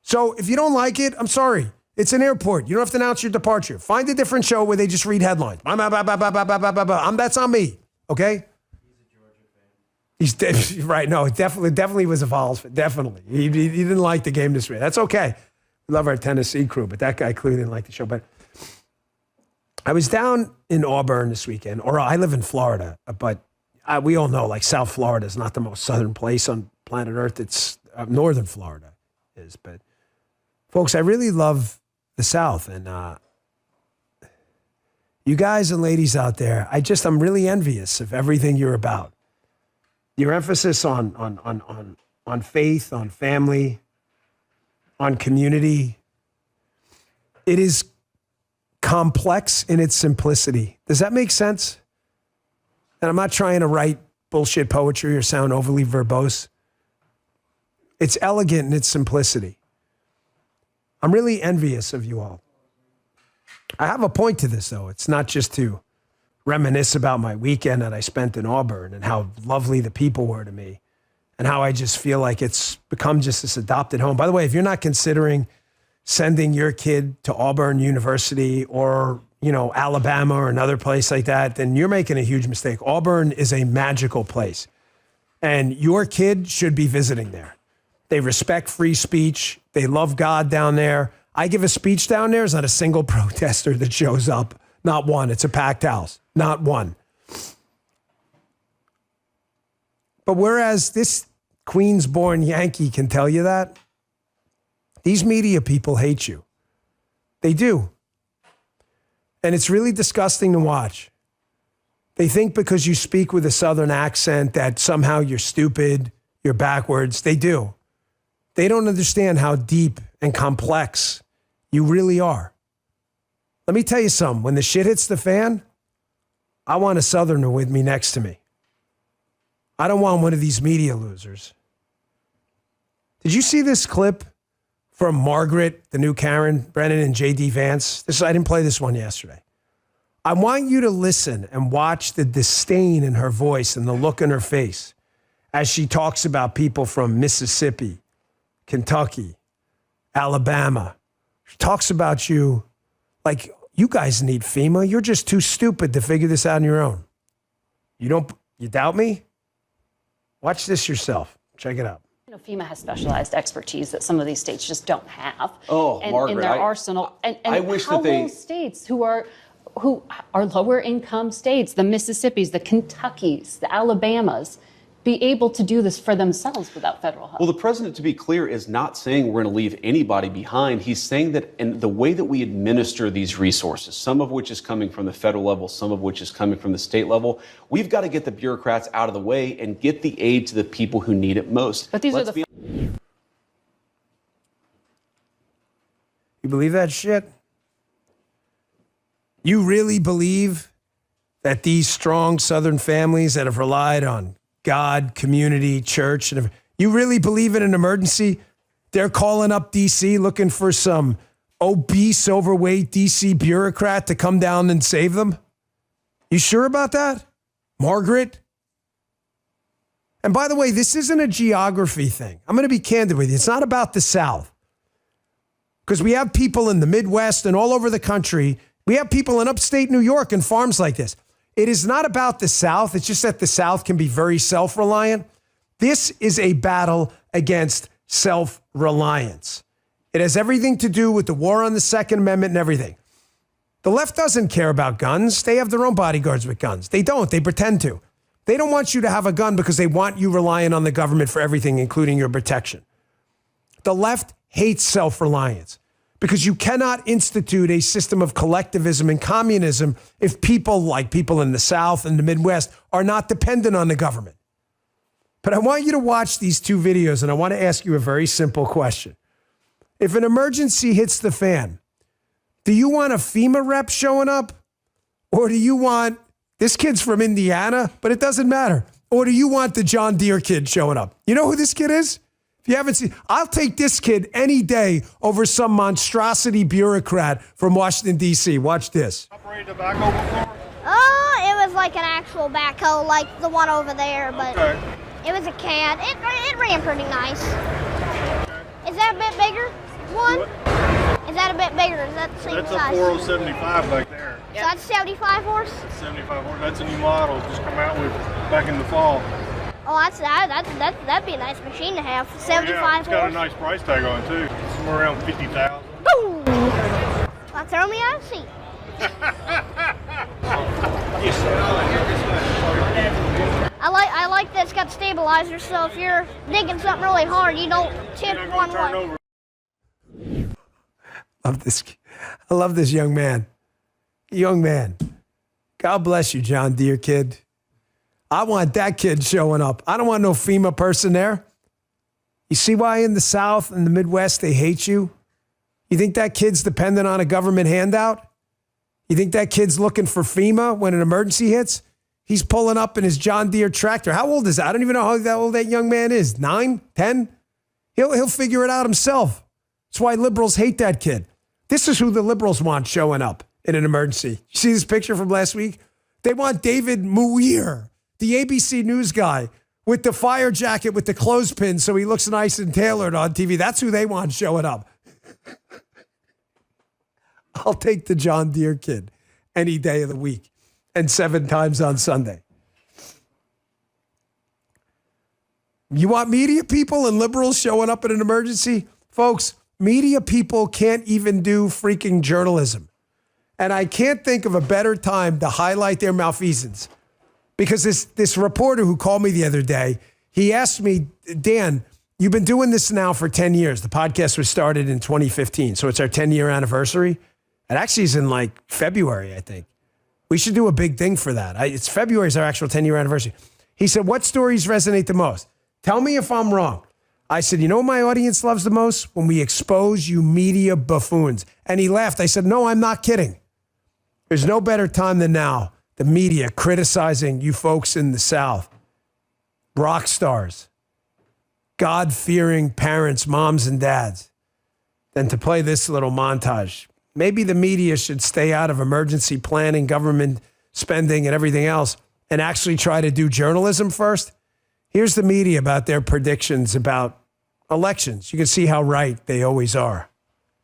S1: So if you don't like it, I'm sorry. It's an airport. You don't have to announce your departure. Find a different show where they just read headlines. That's on me, okay? He's right. No, it definitely was a Vols fan. Definitely. He didn't like the game this way. That's okay. We love our Tennessee crew, but that guy clearly didn't like the show. But I was down in Auburn this weekend, or I live in Florida, but we all know, like, South Florida is not the most southern place on planet Earth. It's northern Florida is. But, folks, I really love the South. And you guys and ladies out there, I'm really envious of everything you're about. Your emphasis on faith, on family, on community. It is complex in its simplicity. Does that make sense? And I'm not trying to write bullshit poetry or sound overly verbose. It's elegant in its simplicity. I'm really envious of you all. I have a point to this, though. It's not just to reminisce about my weekend that I spent in Auburn and how lovely the people were to me and how I just feel like it's become just this adopted home. By the way, if you're not considering sending your kid to Auburn University or, Alabama or another place like that, then you're making a huge mistake. Auburn is a magical place, and your kid should be visiting there. They respect free speech. They love God down there. I give a speech down there, there's not a single protester that shows up. Not one. It's a packed house. Not one. But whereas this Queens-born Yankee can tell you that, these media people hate you. They do. And it's really disgusting to watch. They think because you speak with a Southern accent that somehow you're stupid, you're backwards. They do. They don't understand how deep and complex you really are. Let me tell you something. When the shit hits the fan, I want a Southerner with me next to me. I don't want one of these media losers. Did you see this clip from Margaret, the new Karen Brennan, and J.D. Vance? I didn't play this one yesterday. I want you to listen and watch the disdain in her voice and the look in her face as she talks about people from Mississippi, Kentucky, Alabama. She talks about you like, you guys need FEMA. You're just too stupid to figure this out on your own. You doubt me? Watch this yourself. Check it out.
S12: FEMA has specialized expertise that some of these states just don't have.
S13: Margaret,
S12: in their arsenal. And
S13: I wish
S12: how
S13: that they...
S12: will states who are lower income states, the Mississippis, the Kentuckys, the Alabamas, be able to do this for themselves without federal help?
S13: Well, the president, to be clear, is not saying we're going to leave anybody behind. He's saying that in the way that we administer these resources, some of which is coming from the federal level, some of which is coming from the state level, we've got to get the bureaucrats out of the way and get the aid to the people who need it most.
S12: But these are the...
S1: You believe that shit? You really believe that these strong Southern families that have relied on God, community, church, and you really believe in an emergency? They're calling up D.C. looking for some obese, overweight D.C. bureaucrat to come down and save them? You sure about that, Margaret? And by the way, this isn't a geography thing. I'm going to be candid with you. It's not about the South. Because we have people in the Midwest and all over the country. We have people in upstate New York and farms like this. It is not about the South. It's just that the South can be very self-reliant. This is a battle against self-reliance. It has everything to do with the war on the Second Amendment and everything. The left doesn't care about guns. They have their own bodyguards with guns. They don't. They pretend to. They don't want you to have a gun because they want you relying on the government for everything, including your protection. The left hates self-reliance. Because you cannot institute a system of collectivism and communism if people like people in the South and the Midwest are not dependent on the government. But I want you to watch these two videos, and I want to ask you a very simple question. If an emergency hits the fan, do you want a FEMA rep showing up? Or do you want, this kid's from Indiana, but it doesn't matter. Or do you want the John Deere kid showing up? You know who this kid is? If you haven't seen, I'll take this kid any day over some monstrosity bureaucrat from Washington, D.C. Watch this.
S14: Operated tobacco before? It was like an actual backhoe, like the one over there. But
S15: Okay.
S14: It was a cat. It ran pretty nice. Is that a bit bigger? One? Is that a bit bigger? Is that the same
S15: That's
S14: size?
S15: a 4075 back there.
S14: So that's 75 horse?
S15: 75 horse. That's a new model. Just come out with back in the fall.
S14: Oh, that'd be a nice machine to have. 75
S15: yeah, it's got
S14: horse.
S15: a nice price tag on it too. Somewhere around 50,000.
S14: Boom! Well, throw me out of the seat. I like that it's got stabilizers, so if you're digging something really hard, you don't tip one way.
S1: I love this young man. Young man. God bless you, John Deere kid. I want that kid showing up. I don't want no FEMA person there. You see why in the South and the Midwest they hate you? You think that kid's dependent on a government handout? You think that kid's looking for FEMA when an emergency hits? He's pulling up in his John Deere tractor. How old is that? I don't even know how old that young man is. 9, 10? He'll figure it out himself. That's why liberals hate that kid. This is who the liberals want showing up in an emergency. You see this picture from last week? They want David Muir, the ABC News guy, with the fire jacket with the clothespin so he looks nice and tailored on TV. That's who they want showing up. I'll take the John Deere kid any day of the week and 7 times on Sunday. You want media people and liberals showing up in an emergency? Folks, media people can't even do freaking journalism. And I can't think of a better time to highlight their malfeasance. Because this reporter who called me the other day, he asked me, Dan, you've been doing this now for 10 years. The podcast was started in 2015, so it's our 10-year anniversary. It actually is in like February, I think. We should do a big thing for that. It's February is our actual 10-year anniversary. He said, what stories resonate the most? Tell me if I'm wrong. I said, you know what my audience loves the most? When we expose you media buffoons. And he laughed. I said, no, I'm not kidding. There's no better time than now. The media criticizing you folks in the South. Rock stars. God-fearing parents, moms and dads. Than to play this little montage. Maybe the media should stay out of emergency planning, government spending, and everything else, and actually try to do journalism first. Here's the media about their predictions about elections. You can see how right they always are.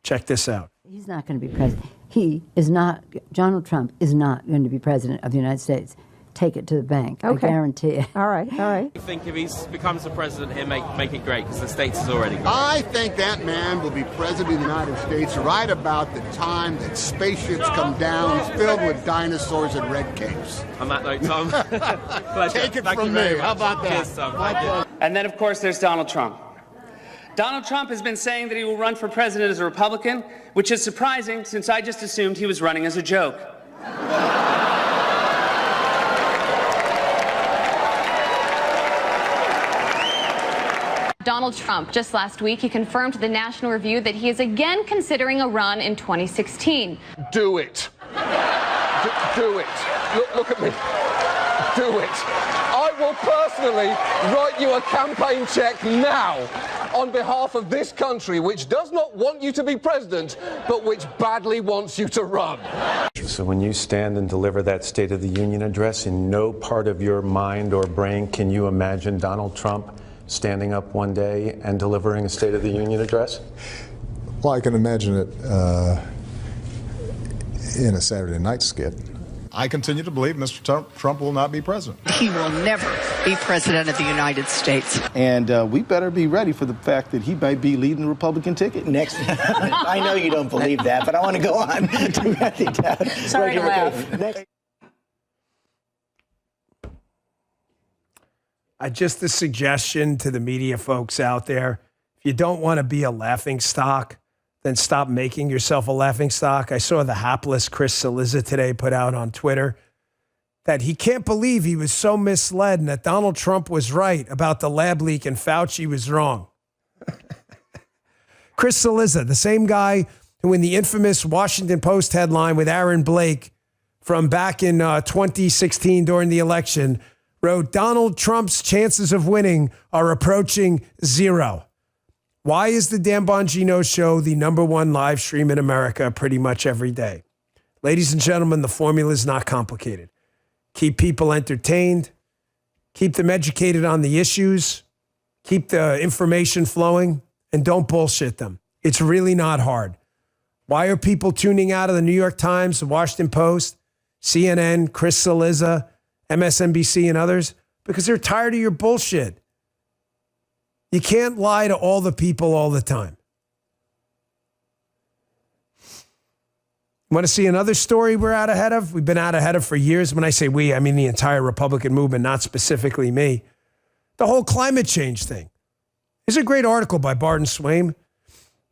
S1: Check this out.
S16: He's not going to be president. Donald Trump is not going to be president of the United States. Take it to the bank.
S4: Okay.
S16: I guarantee it.
S4: All right.
S17: I think if he becomes the president, he'll make it great because the States is already great.
S18: I think that man will be president of the United States right about the time that spaceships come down filled with dinosaurs and red capes.
S17: On that note, Tom,
S18: Take it from me. How about that?
S17: Cheers, Tom.
S19: And then, of course, there's Donald Trump. Donald Trump has been saying that he will run for president as a Republican, which is surprising since I just assumed he was running as a joke.
S20: Donald Trump, just last week, he confirmed to the National Review that he is again considering a run in 2016.
S21: Do it. Do it. Look at me. Do it. I will personally write you a campaign check now on behalf of this country, which does not want you to be president, but which badly wants you to run.
S22: So when you stand and deliver that State of the Union address, in no part of your mind or brain can you imagine Donald Trump standing up one day and delivering a State of the Union address?
S23: Well, I can imagine it in a Saturday night skit. I continue to believe Mr. Trump will not be president.
S24: He will never be president of the United States.
S25: And we better be ready for the fact that he might be leading the Republican ticket.
S26: Next. I know you don't believe that, but I want to go on.
S24: Sorry to laugh.
S26: Next.
S1: Just a suggestion to the media folks out there. If you don't want to be a laughing stock, then stop making yourself a laughing stock. I saw the hapless Chris Cillizza today put out on Twitter that he can't believe he was so misled and that Donald Trump was right about the lab leak and Fauci was wrong. Chris Cillizza, the same guy who in the infamous Washington Post headline with Aaron Blake from back in 2016 during the election wrote, Donald Trump's chances of winning are approaching 0. Why is the Dan Bongino Show the #1 live stream in America pretty much every day? Ladies and gentlemen, the formula is not complicated. Keep people entertained, Keep them educated on the issues. Keep the information flowing, and don't bullshit them. It's really not hard. Why are people tuning out of the New York Times, the Washington Post, CNN, Chris Cillizza, MSNBC, and others? Because they're tired of your bullshit. You can't lie to all the people all the time. Want to see another story we're out ahead of? We've been out ahead of for years. When I say we, I mean the entire Republican movement, not specifically me. The whole climate change thing. There's a great article by Barton Swaim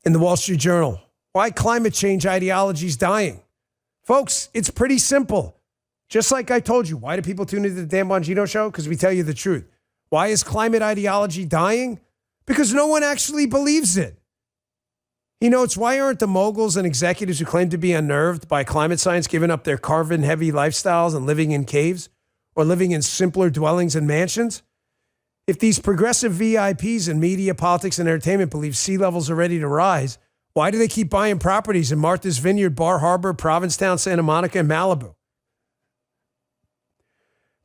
S1: in the Wall Street Journal. Why climate change ideology is dying. Folks, it's pretty simple. Just like I told you, why do people tune into the Dan Bongino show? Because we tell you the truth. Why is climate ideology dying? Because no one actually believes it. You know, it's why aren't the moguls and executives who claim to be unnerved by climate science giving up their carbon-heavy lifestyles and living in caves or living in simpler dwellings and mansions? If these progressive VIPs in media, politics, and entertainment believe sea levels are ready to rise, why do they keep buying properties in Martha's Vineyard, Bar Harbor, Provincetown, Santa Monica, and Malibu?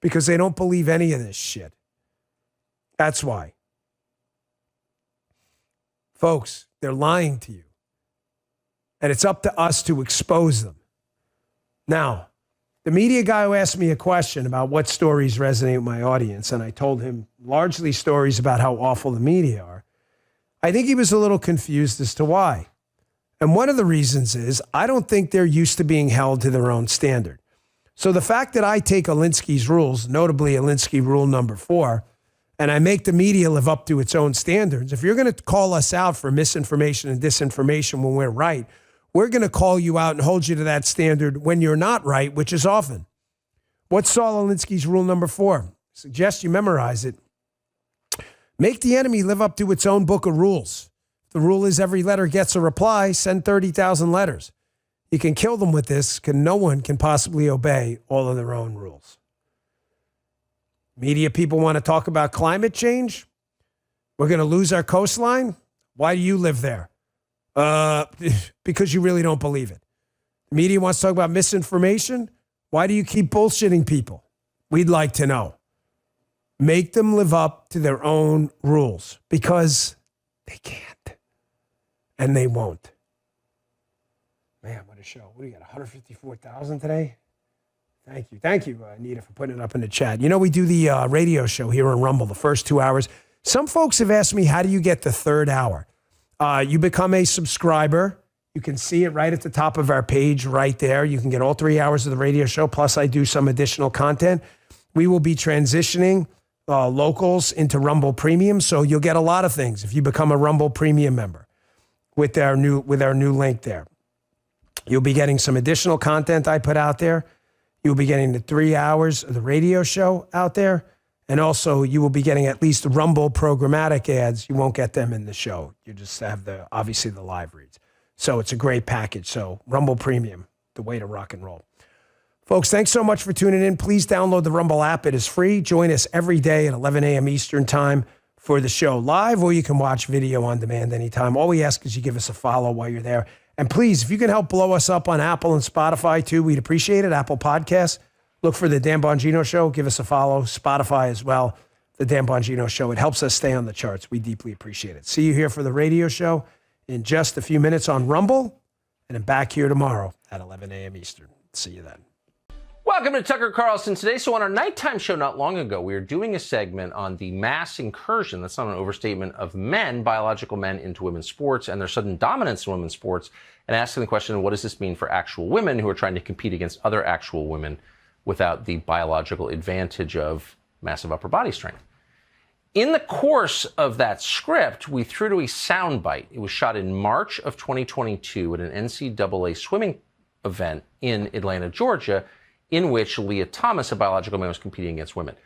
S1: Because they don't believe any of this shit. That's why. Folks, they're lying to you. And it's up to us to expose them. Now, the media guy who asked me a question about what stories resonate with my audience, and I told him largely stories about how awful the media are, I think he was a little confused as to why. And one of the reasons is I don't think they're used to being held to their own standard. So the fact that I take Alinsky's rules, notably Alinsky rule number 4, and I make the media live up to its own standards, if you're going to call us out for misinformation and disinformation when we're right, we're going to call you out and hold you to that standard when you're not right, which is often. What's Saul Alinsky's rule number 4? Suggest you memorize it. Make the enemy live up to its own book of rules. The rule is every letter gets a reply, send 30,000 letters. You can kill them with this because no one can possibly obey all of their own rules. Media people want to talk about climate change. We're going to lose our coastline. Why do you live there? Because you really don't believe it. The media wants to talk about misinformation. Why do you keep bullshitting people? We'd like to know. Make them live up to their own rules because they can't and they won't. Man, what a show. What do you got, 154,000 today? Thank you, Anita, for putting it up in the chat. You know, we do the radio show here on Rumble, the first 2 hours. Some folks have asked me, how do you get the third hour? You become a subscriber. You can see it right at the top of our page right there. You can get all 3 hours of the radio show, plus I do some additional content. We will be transitioning locals into Rumble Premium, so you'll get a lot of things if you become a Rumble Premium member with our new link there. You'll be getting some additional content I put out there. You'll be getting the 3 hours of the radio show out there. And also you will be getting at least Rumble programmatic ads. You won't get them in the show. You just have obviously the live reads. So it's a great package. So Rumble Premium, the way to rock and roll. Folks, thanks so much for tuning in. Please download the Rumble app. It is free. Join us every day at 11 a.m. Eastern time for the show live, or you can watch video on demand anytime. All we ask is you give us a follow while you're there. And please, if you can help blow us up on Apple and Spotify too, we'd appreciate it. Apple Podcasts. Look for the Dan Bongino Show. Give us a follow. Spotify as well. The Dan Bongino Show. It helps us stay on the charts. We deeply appreciate it. See you here for the radio show in just a few minutes on Rumble. And I'm back here tomorrow at 11 a.m. Eastern. See you then.
S2: Welcome to Tucker Carlson today. So on our nighttime show not long ago, we were doing a segment on the mass incursion, that's not an overstatement, of men, biological men, into women's sports and their sudden dominance in women's sports, and asking the question, what does this mean for actual women who are trying to compete against other actual women without the biological advantage of massive upper body strength? In the course of that script, we threw to a soundbite. It was shot in March of 2022 at an NCAA swimming event in Atlanta, Georgia, in which Leah Thomas, a biological man, was competing against women.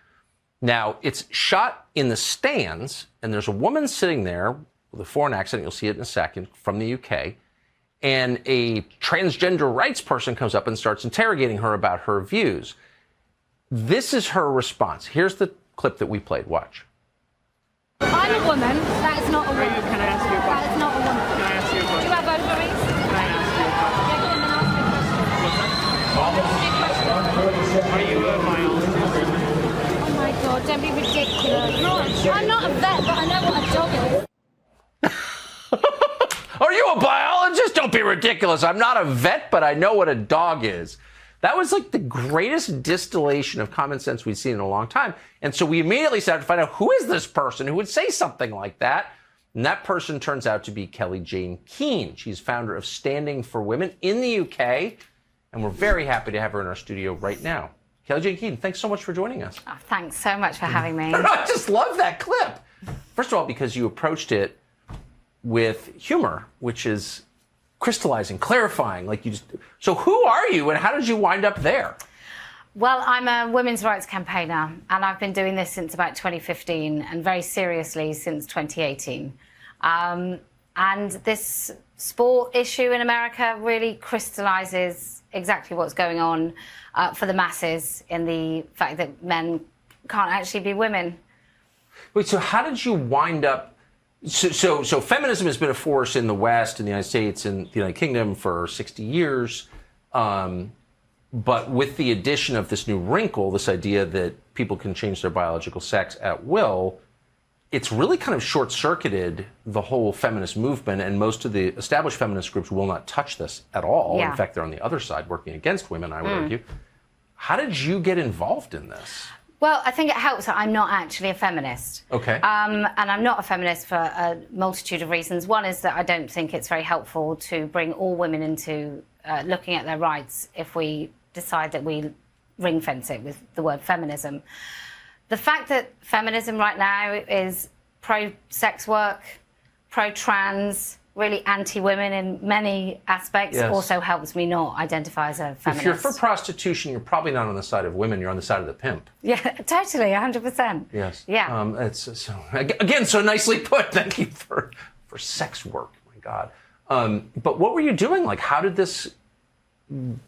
S2: Now, it's shot in the stands, and there's a woman sitting there with a foreign accent, you'll see it in a second, from the UK, and a transgender rights person comes up and starts interrogating her about her views. This is her response. Here's the clip that we played. Watch.
S3: I'm a woman. That is not a woman.
S5: Can I ask you a question?
S3: That is not a woman.
S5: Can I ask you a question?
S3: Do you have ovaries?
S5: Can I ask you a question?
S3: Yeah, go on and ask me a question.
S5: Are you a biologist?
S3: Oh my God. God, don't be ridiculous. I'm not a vet, but I know what a dog is.
S2: Are you a biologist? Don't be ridiculous. I'm not a vet, but I know what a dog is. That was like the greatest distillation of common sense we've seen in a long time. And so we immediately started to find out, who is this person who would say something like that? And that person turns out to be Kelly Jane Keane. She's founder of Standing for Women in the UK. And we're very happy to have her in our studio right now. Kelly Jane Keane, thanks so much for joining us.
S6: Oh, thanks so much for having me.
S2: I just love that clip. First of all, because you approached it with humor, which is crystallizing, clarifying. Like you just. So who are you, and how did you wind up there?
S6: Well, I'm a women's rights campaigner, and I've been doing this since about 2015, and very seriously since 2018. And this sport issue in America really crystallizes exactly what's going on for the masses in the fact that men can't actually be women.
S2: Wait, so how did you wind up? So feminism has been a force in the West, in the United States, and the United Kingdom for 60 years. But with the addition of this new wrinkle, this idea that people can change their biological sex at will, it's really kind of short-circuited the whole feminist movement, and most of the established feminist groups will not touch this at all.
S6: Yeah.
S2: In fact, they're on the other side working against women, I would argue. How did you get involved in this?
S6: Well, I think it helps that I'm not actually a feminist.
S2: Okay.
S6: And I'm not a feminist for a multitude of reasons. One is that I don't think it's very helpful to bring all women into looking at their rights if we decide that we ring fence it with the word feminism. The fact that feminism right now is pro-sex work, pro-trans, really anti-women in many aspects,
S2: Yes.
S6: also helps me not identify as a feminist.
S2: If you're for prostitution, you're probably not on the side of women. You're on the side of the pimp.
S6: Yeah, totally, 100%.
S2: Yes.
S6: Yeah.
S2: It's so again so nicely put. Thank you for sex work. My God. But what were you doing? Like, how did this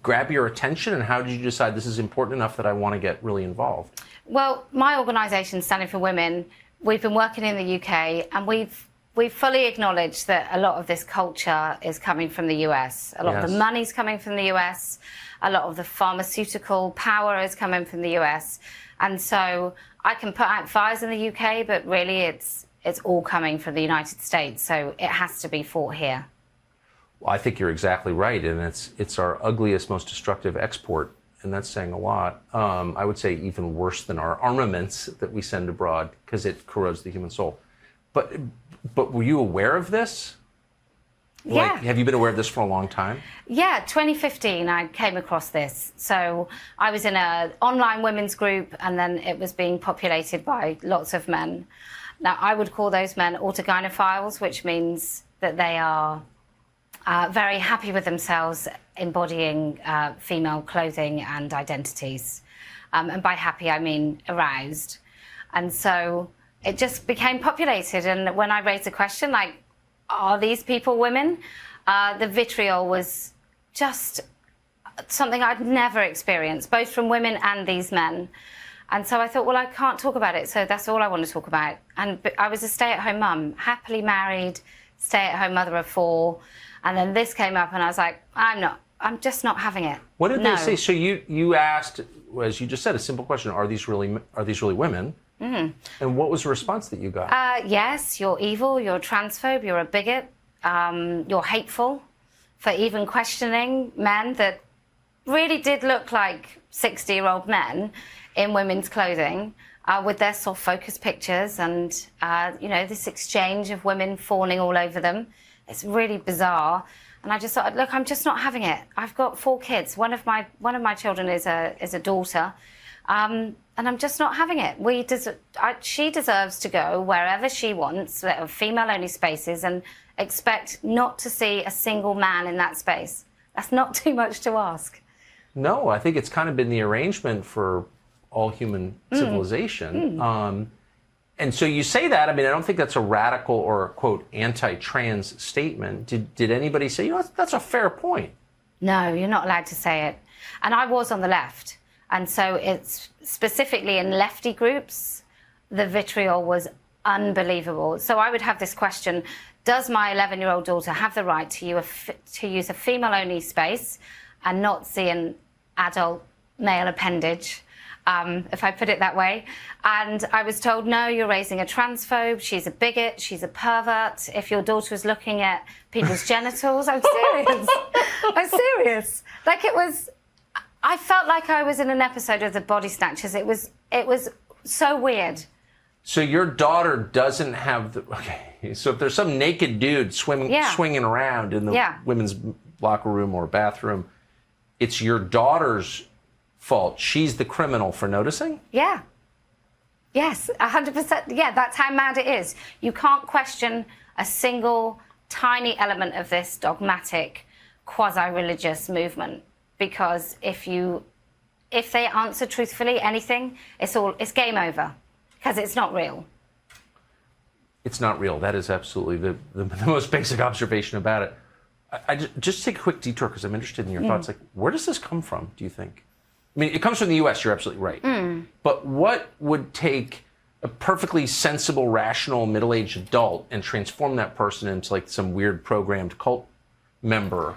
S2: grab your attention, and how did you decide this is important enough that I want to get really involved?
S6: Well, my organisation, Standing for Women, we've been working in the UK, and we've fully acknowledged that a lot of this culture is coming from the US. A lot of the money's coming from the US. A lot of the pharmaceutical power is coming from the US. And so I can put out fires in the UK, but really it's all coming from the United States. So it has to be fought here.
S2: Well, I think you're exactly right, and it's our ugliest, most destructive export, and that's saying a lot. I would say even worse than our armaments that we send abroad, because it corrodes the human soul. But were you aware of this?
S6: Yeah.
S2: Have you been aware of this for a long time?
S6: Yeah, 2015, I came across this. So I was in an online women's group, and then it was being populated by lots of men. Now, I would call those men autogynephiles, which means that they are very happy with themselves embodying female clothing and identities. And by happy, I mean aroused. And so it just became populated. And when I raised the question, like, are these people women? The vitriol was just something I'd never experienced, both from women and these men. And so I thought, well, I can't talk about it, so that's all I want to talk about. And I was a stay-at-home mum, happily married, stay-at-home mother of 4. And then this came up, and I was like, I'm just not having it.
S2: What did they say? So you asked, as you just said, a simple question: Are these really women?
S6: Mm.
S2: And what was the response that you got?
S6: Yes, you're evil, you're a transphobe, you're a bigot, you're hateful for even questioning men that really did look like 60-year-old men in women's clothing with their self-focus pictures and, this exchange of women fawning all over them. It's really bizarre. And I just thought, look, I'm just not having it. I've got 4 kids. One of my children is a daughter. And I'm just not having it. She deserves to go wherever she wants, female-only spaces, and expect not to see a single man in that space. That's not too much to ask.
S2: No, I think it's kind of been the arrangement for all human civilization. And so you say that. I mean, I don't think that's a radical or, quote, anti-trans statement. Did anybody say, that's a fair point?
S6: No, you're not allowed to say it. And I was on the left. And so it's specifically in lefty groups, the vitriol was unbelievable. So I would have this question: does my 11-year-old daughter have the right to use a female-only space and not see an adult male appendage? if I put it that way. And I was told, no, you're raising a transphobe. She's a bigot. She's a pervert. If your daughter was looking at people's genitals, I'm serious. I'm serious. Like it was, I felt like I was in an episode of The Body Snatchers. It was so weird.
S2: So your daughter doesn't have the, okay, so if there's some naked dude swinging around in the women's locker room or bathroom, it's your daughter's fault. She's the criminal for noticing?
S6: Yeah. Yes, 100%. Yeah, that's how mad it is. You can't question a single tiny element of this dogmatic, quasi-religious movement, because if they answer truthfully anything, it's game over, because it's not real.
S2: It's not real. That is absolutely the most basic observation about it. I just take a quick detour because I'm interested in your thoughts. Like, where does this come from, do you think? I mean, it comes from the U.S., you're absolutely right. But what would take a perfectly sensible, rational, middle-aged adult and transform that person into, like, some weird programmed cult member?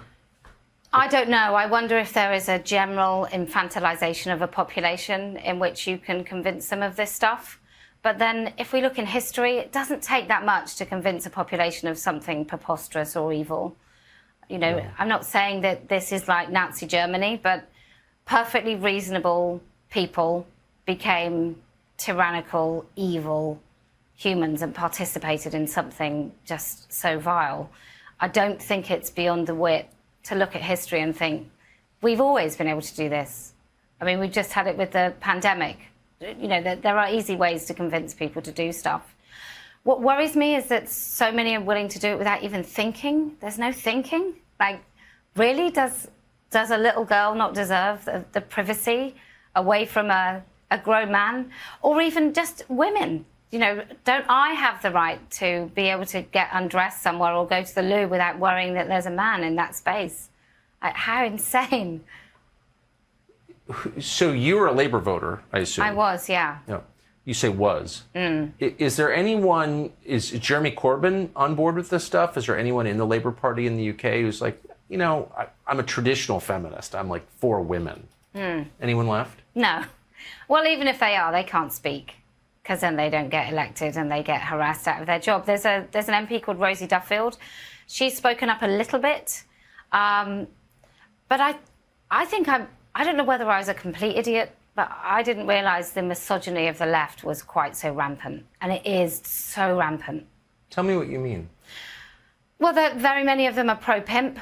S6: I don't know. I wonder if there is a general infantilization of a population in which you can convince them of this stuff. But then, if we look in history, it doesn't take that much to convince a population of something preposterous or evil. You know, I'm not saying that this is like Nazi Germany, but perfectly reasonable people became tyrannical, evil humans and participated in something just so vile. I don't think it's beyond the wit to look at history and think, we've always been able to do this. I mean, we've just had it with the pandemic. You know, there are easy ways to convince people to do stuff. What worries me is that so many are willing to do it without even thinking. There's no thinking. Like, really, does a little girl not deserve the privacy away from a grown man? Or even just women? You know, don't I have the right to be able to get undressed somewhere or go to the loo without worrying that there's a man in that space? Like, how insane.
S2: So you were a Labour voter, I assume.
S6: I was, yeah.
S2: Yeah. You say was. Is there anyone, is Jeremy Corbyn on board with this stuff? Is there anyone in the Labour Party in the UK who's like, you know, I'm a traditional feminist. I'm like for women. Anyone left?
S6: No. Well, even if they are, they can't speak, because then they don't get elected and they get harassed out of their job. There's an MP called Rosie Duffield. She's spoken up a little bit. But I think I don't know whether I was a complete idiot, but I didn't realise the misogyny of the left was quite so rampant. And it is so rampant.
S2: Tell me what you mean.
S6: Well, very many of them are pro-pimp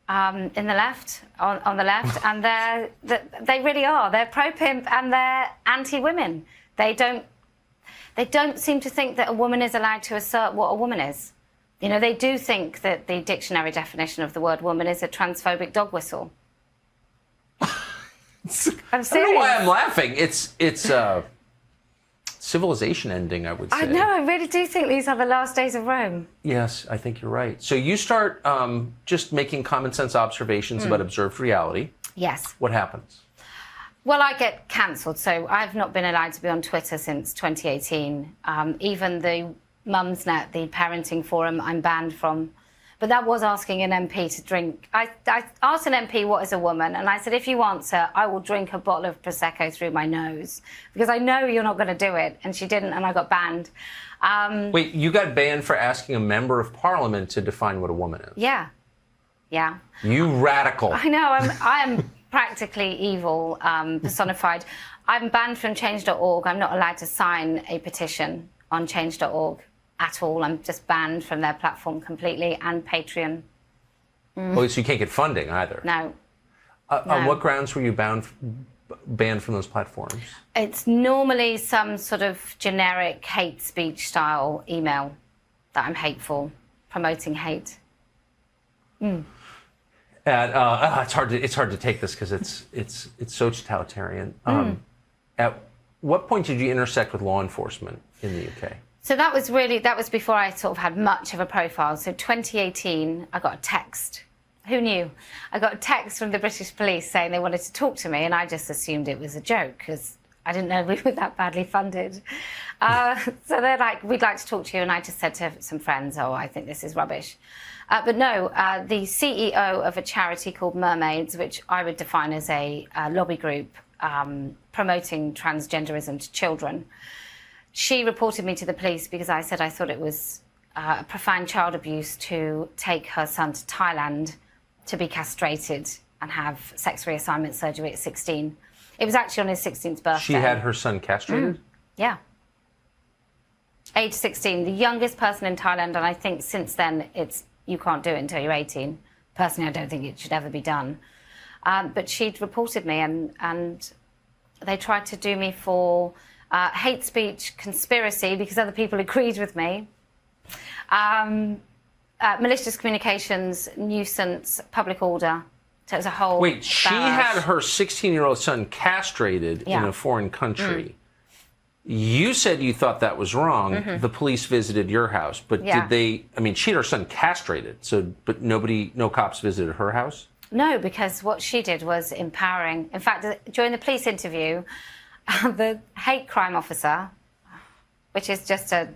S6: in the left, on the left, and they really are. They're pro-pimp and they're anti-women. They don't seem to think that a woman is allowed to assert what a woman is. You know, they do think that the dictionary definition of the word woman is a transphobic dog whistle. I'm serious.
S2: I don't know why I'm laughing. It's civilization ending, I would say.
S6: I know. I really do think these are the last days of Rome.
S2: Yes, I think you're right. So you start just making common sense observations about observed reality.
S6: Yes.
S2: What happens?
S6: Well, I get cancelled. So I've not been allowed to be on Twitter since 2018. Even the Mumsnet, the parenting forum, I'm banned from. But that was asking an MP to drink. I asked an MP, what is a woman? And I said, if you answer, I will drink a bottle of Prosecco through my nose, because I know you're not going to do it. And she didn't, and I got banned.
S2: Wait, you got banned for asking a member of parliament to define what a woman is?
S6: Yeah. Yeah.
S2: You radical.
S6: I know. I am practically evil personified. I'm banned from change.org. I'm not allowed to sign a petition on change.org. At all. I'm just banned from their platform completely, and Patreon.
S2: Oh, so you can't get funding either?
S6: No.
S2: On what grounds were you banned from those platforms?
S6: It's normally some sort of generic hate speech style email that I'm hateful, promoting hate.
S2: And it's hard to take this because it's so totalitarian. At what point did you intersect with law enforcement in the UK?
S6: So that was before I sort of had much of a profile. So 2018, I got a text. Who knew? I got a text from the British police saying they wanted to talk to me, and I just assumed it was a joke because I didn't know we were that badly funded. So they're like, we'd like to talk to you, and I just said to some friends, oh, I think this is rubbish. But no, the CEO of a charity called Mermaids, which I would define as a lobby group, promoting transgenderism to children. She reported me to the police because I said I thought it was profound child abuse to take her son to Thailand to be castrated and have sex reassignment surgery at 16. It was actually on his 16th birthday.
S2: She had her son castrated?
S6: Yeah. Age 16, the youngest person in Thailand, and I think since then you can't do it until you're 18. Personally, I don't think it should ever be done. But she'd reported me, and they tried to do me for hate speech, conspiracy, because other people agreed with me, malicious communications, nuisance, public order. So it was a whole
S2: Wait, she
S6: barrage.
S2: had her 16-year-old son castrated in a foreign country. You said you thought that was wrong. The police visited your house, but did they? I mean, she had her son castrated, but no cops visited her house.
S6: No, because what she did was empowering. In fact, during the police interview, the hate crime officer, which is just a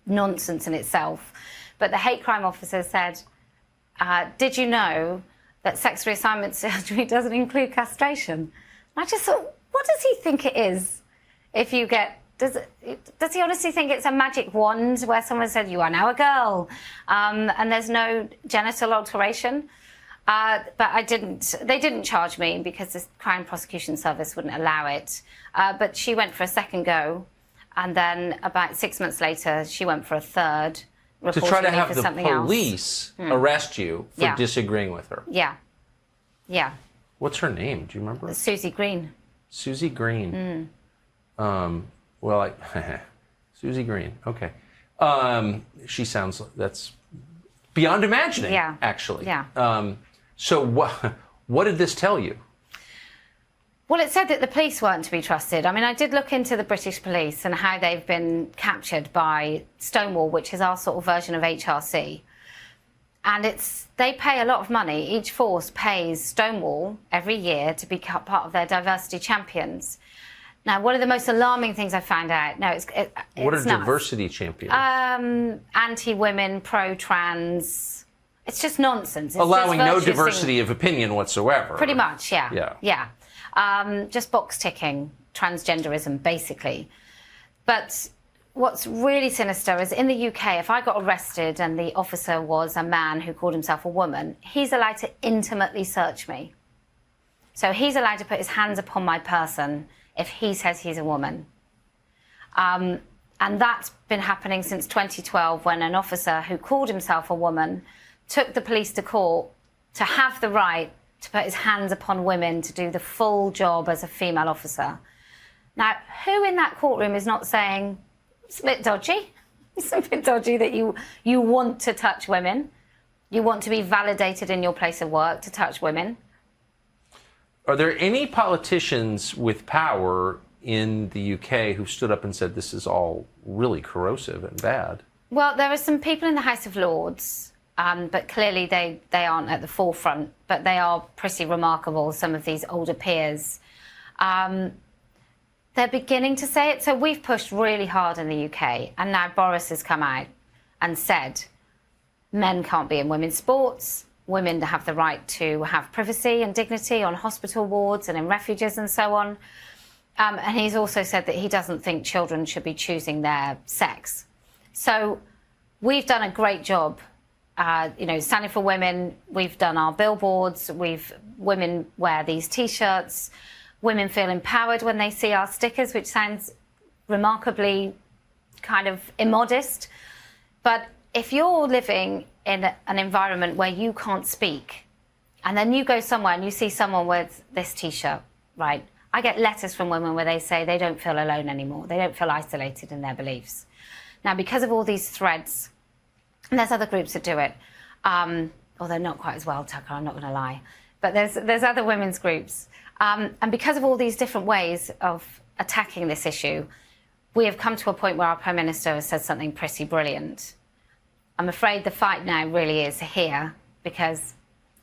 S6: nonsense in itself, but the hate crime officer said, "Did you know that sex reassignment surgery doesn't include castration?" And I just thought, what does he think it is? If you get, does he honestly think it's a magic wand where someone said, "You are now a girl," and there's no genital alteration? But they didn't charge me because the Crime Prosecution Service wouldn't allow it. But she went for a second go, and then about 6 months later, she went for a third.
S2: To try to have the
S6: something
S2: police arrest you for disagreeing with her.
S6: Yeah. Yeah.
S2: What's her name? Do you remember?
S6: Susie Green.
S2: Susie Green. Well, Susie Green. Okay. She sounds, that's beyond imagining, actually.
S6: Yeah.
S2: So what did this tell you?
S6: Well, it said that the police weren't to be trusted. I mean, I did look into the British police and how they've been captured by Stonewall, which is our sort of version of HRC. And they pay a lot of money. Each force pays Stonewall every year to be part of their diversity champions. Now, one of the most alarming things I found out,
S2: what are
S6: nuts.
S2: diversity champions?
S6: Anti-women, pro-trans. It's just nonsense. It's
S2: Allowing no
S6: just
S2: diversity of opinion whatsoever.
S6: Pretty much, yeah.
S2: Yeah.
S6: Just box ticking, transgenderism, basically. But what's really sinister is in the UK, if I got arrested and the officer was a man who called himself a woman, he's allowed to intimately search me. So he's allowed to put his hands upon my person if he says he's a woman. And that's been happening since 2012, when an officer who called himself a woman took the police to court to have the right to put his hands upon women to do the full job as a female officer. Now, who in that courtroom is not saying, it's a bit dodgy? It's a bit dodgy that you want to touch women. You want to be validated in your place of work to touch women.
S2: Are there any politicians with power in the UK who stood up and said this is all really corrosive and bad?
S6: Well, there are some people in the House of Lords, but clearly they aren't at the forefront, but they are pretty remarkable, some of these older peers. They're beginning to say it. So we've pushed really hard in the UK, and now Boris has come out and said men can't be in women's sports, women have the right to have privacy and dignity on hospital wards and in refuges and so on. And he's also said that he doesn't think children should be choosing their sex. So we've done a great job, standing for women. We've done our billboards. Women wear these T-shirts. Women feel empowered when they see our stickers, which sounds remarkably kind of immodest. But if you're living in an environment where you can't speak, and then you go somewhere and you see someone with this T-shirt, right? I get letters from women where they say they don't feel alone anymore. They don't feel isolated in their beliefs. Now, because of all these threads, and there's other groups that do it, although not quite as well, Tucker, I'm not going to lie. But there's other women's groups. And because of all these different ways of attacking this issue, we have come to a point where our Prime Minister has said something pretty brilliant. I'm afraid the fight now really is here, because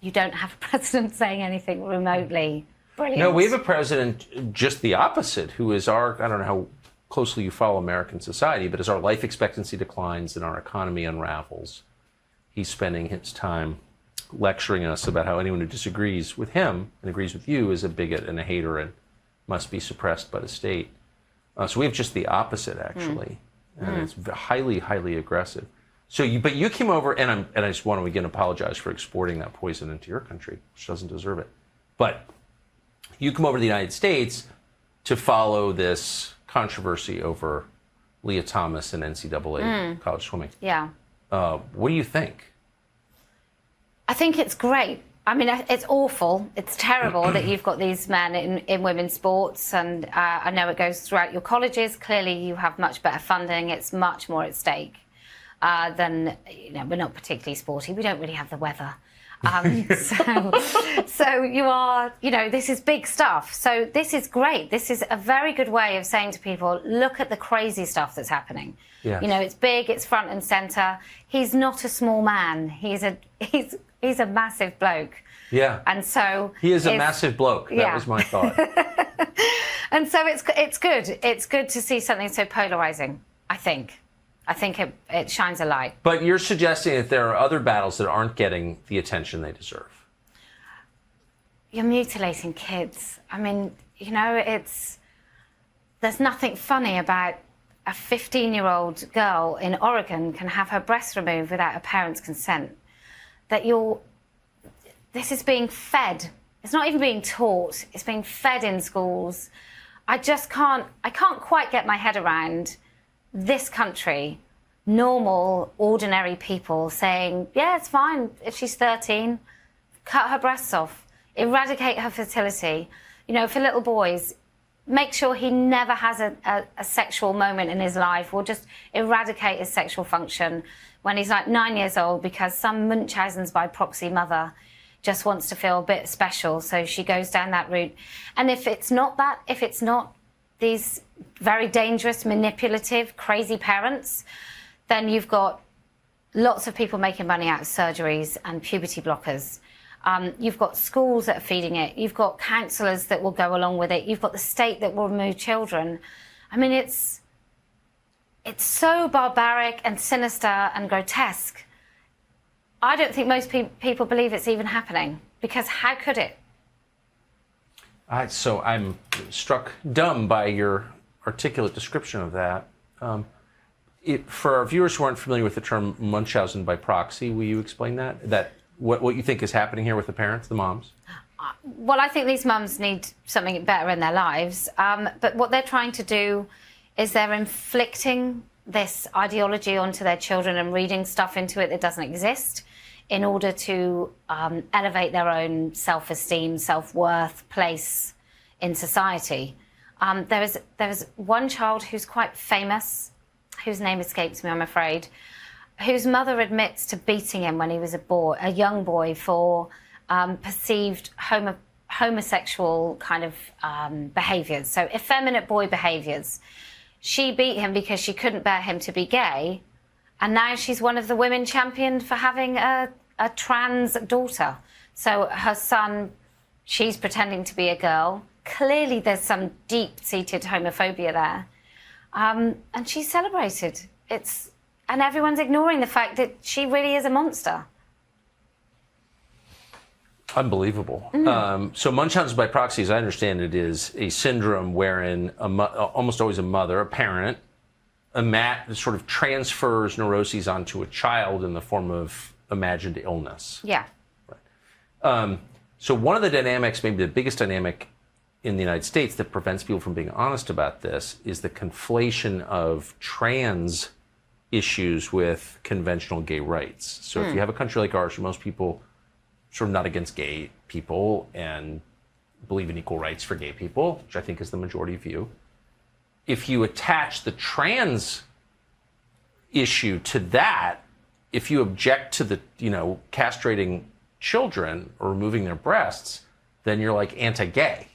S6: you don't have a president saying anything remotely brilliant.
S2: No, we have a president just the opposite, who is I don't know how closely you follow American society, but as our life expectancy declines and our economy unravels, he's spending his time lecturing us about how anyone who disagrees with him and agrees with you is a bigot and a hater and must be suppressed by the state. So we have just the opposite, actually, and it's highly, highly aggressive. So, but you came over, and I just want to again apologize for exporting that poison into your country, which doesn't deserve it. But you come over to the United States to follow this controversy over Leah Thomas and NCAA college swimming.
S6: Yeah.
S2: What do you think?
S6: I think it's great. I mean, it's awful. It's terrible that you've got these men in women's sports, and I know it goes throughout your colleges. Clearly, you have much better funding. It's much more at stake than, we're not particularly sporty. We don't really have the weather. So you are, this is big stuff. So this is great. This is a very good way of saying to people, look at the crazy stuff that's happening.
S2: Yes.
S6: It's big, it's front and center. He's not a small man. He's a massive bloke.
S2: Yeah.
S6: And so
S2: he is a massive bloke. That was my thought.
S6: And so it's good. It's good to see something so polarizing, I think. I think it shines a light.
S2: But you're suggesting that there are other battles that aren't getting the attention they deserve.
S6: You're mutilating kids. I mean, there's nothing funny about a 15-year-old girl in Oregon can have her breast removed without her parents' consent. This is being fed. It's not even being taught. It's being fed in schools. I can't quite get my head around this country, normal, ordinary people saying, yeah, it's fine if she's 13, cut her breasts off, eradicate her fertility. For little boys, make sure he never has a sexual moment in his life. We'll just eradicate his sexual function when he's like 9 years old because some Munchausen's by proxy mother just wants to feel a bit special, so she goes down that route. And if it's not these very dangerous, manipulative, crazy parents, then you've got lots of people making money out of surgeries and puberty blockers. You've got schools that are feeding it. You've got counsellors that will go along with it. You've got the state that will remove children. I mean, it's so barbaric and sinister and grotesque. I don't think most people believe it's even happening, because how could it?
S2: So I'm struck dumb by your articulate description of that. For our viewers who aren't familiar with the term Munchausen by proxy, will you explain that? What you think is happening here with the parents, the moms?
S6: Well, I think these mums need something better in their lives. But what they're trying to do is they're inflicting this ideology onto their children and reading stuff into it that doesn't exist in order to elevate their own self-esteem, self-worth, place in society. There is one child who's quite famous, whose name escapes me, I'm afraid, whose mother admits to beating him when he was a young boy for perceived homosexual kind of behaviours, so effeminate boy behaviours. She beat him because she couldn't bear him to be gay, and now she's one of the women championed for having a trans daughter. So her son, she's pretending to be a girl. Clearly there's some deep-seated homophobia there. And she's celebrated. And everyone's ignoring the fact that she really is a monster.
S2: Unbelievable. So Munchausen by proxy, as I understand it, is a syndrome wherein almost always a mother, a parent, sort of transfers neuroses onto a child in the form of imagined illness.
S6: Yeah.
S2: Right. So one of the dynamics, maybe the biggest dynamic in the United States that prevents people from being honest about this is the conflation of trans issues with conventional gay rights. So if you have a country like ours, where most people sort of not against gay people and believe in equal rights for gay people, which I think is the majority view, if you attach the trans issue to that, if you object to the, castrating children or removing their breasts, then you're like anti-gay.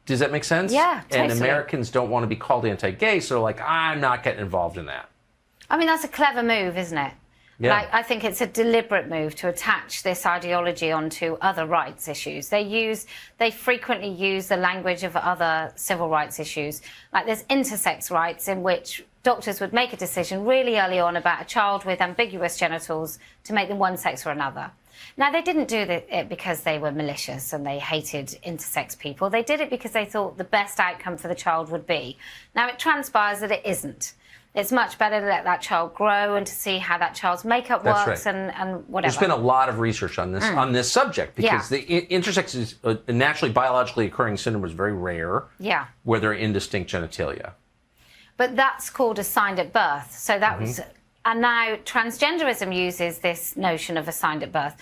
S2: Does that make sense?
S6: Yeah, totally.
S2: And Americans don't want to be called anti-gay, so they're like, I'm not getting involved in that.
S6: I mean, that's a clever move, isn't it?
S2: Yeah.
S6: I think it's a deliberate move to attach this ideology onto other rights issues. They frequently use the language of other civil rights issues. Like there's intersex rights, in which doctors would make a decision really early on about a child with ambiguous genitals to make them one sex or another. Now, they didn't do it because they were malicious and they hated intersex people. They did it because they thought the best outcome for the child would be. Now, it transpires that it isn't. It's much better to let that child grow and to see how that child's makeup works and whatever.
S2: There's been a lot of research on this subject because the intersex is a naturally biologically occurring syndrome is very rare.
S6: Yeah.
S2: Where there are indistinct genitalia.
S6: But that's called assigned at birth. So that was, and now transgenderism uses this notion of assigned at birth.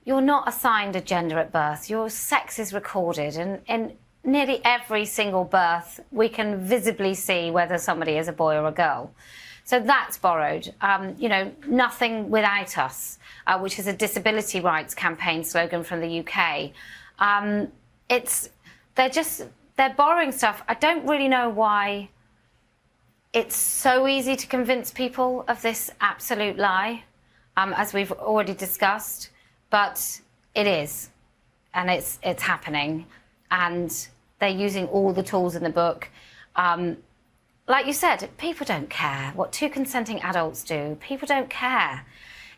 S6: You're not assigned a gender at birth. Your sex is recorded, and in nearly every single birth, we can visibly see whether somebody is a boy or a girl. So that's borrowed. You know, nothing without us, which is a disability rights campaign slogan from the UK. They're borrowing stuff. I don't really know why it's so easy to convince people of this absolute lie, as we've already discussed, but it is, and it's happening, and they're using all the tools in the book. Like you said, people don't care what two consenting adults do. People don't care.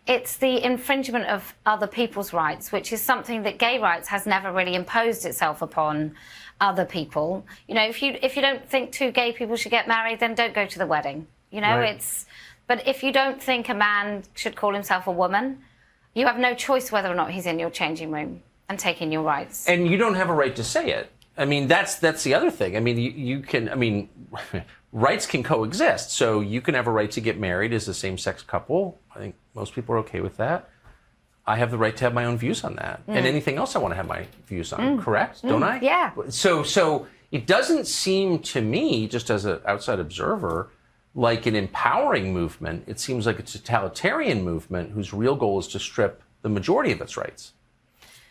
S6: It's the infringement of other people's rights, which is something that gay rights has never really imposed itself upon other people. You know, if you don't think two gay people should get married, then don't go to the wedding. You know, but if you don't think a man should call himself a woman, you have no choice whether or not he's in your changing room and taking your rights.
S2: And you don't have a right to say it. I mean, that's the other thing. I mean, you can, I mean, rights can coexist. So you can have a right to get married as a same-sex couple. I think most people are okay with that. I have the right to have my own views on that. And anything else I want to have my views on, correct? Don't I?
S6: Yeah.
S2: So it doesn't seem to me, just as an outside observer, like an empowering movement. It seems like a totalitarian movement whose real goal is to strip the majority of its rights.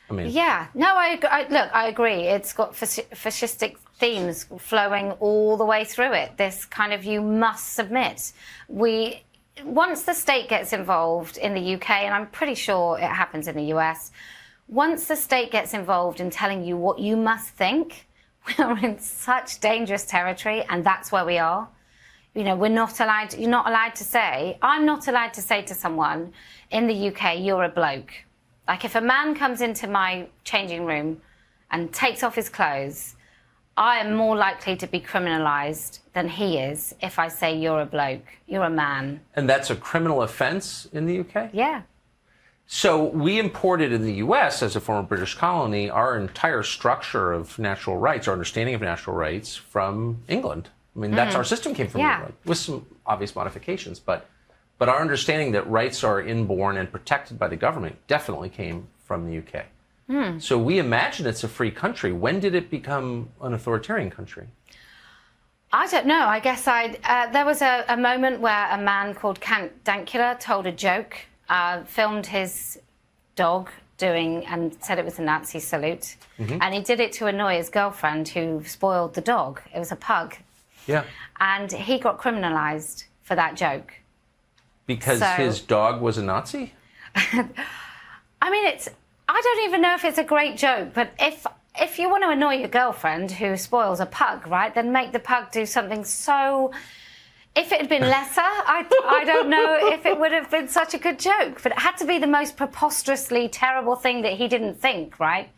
S2: I mean,
S6: yeah, no, I agree. It's got fascistic themes flowing all the way through it. This kind of you must submit. Once the state gets involved in the UK, and I'm pretty sure it happens in the US, once the state gets involved in telling you what you must think, we're in such dangerous territory, and that's where we are. You know, you're not allowed to say, I'm not allowed to say to someone in the UK, you're a bloke. Like if a man comes into my changing room and takes off his clothes, I am more likely to be criminalised than he is if I say you're a bloke, you're a man.
S2: And that's a criminal offence in the UK?
S6: Yeah.
S2: So we imported in the US, as a former British colony, our entire structure of natural rights, our understanding of natural rights from England. I mean, that's our system came from England, with some obvious modifications, but our understanding that rights are inborn and protected by the government definitely came from the UK. So we imagine it's a free country. When did it become an authoritarian country?
S6: I don't know. I guess there was a moment where a man called Count Dankula told a joke, filmed his dog doing and said it was a Nazi salute. And he did it to annoy his girlfriend who spoiled the dog. It was a pug.
S2: Yeah.
S6: And he got criminalised for that joke.
S2: Because his dog was a Nazi?
S6: I mean, I don't even know if it's a great joke, but if you want to annoy your girlfriend who spoils a pug, right, then make the pug do something so... If it had been lesser, I don't know if it would have been such a good joke. But it had to be the most preposterously terrible thing that he didn't think, right?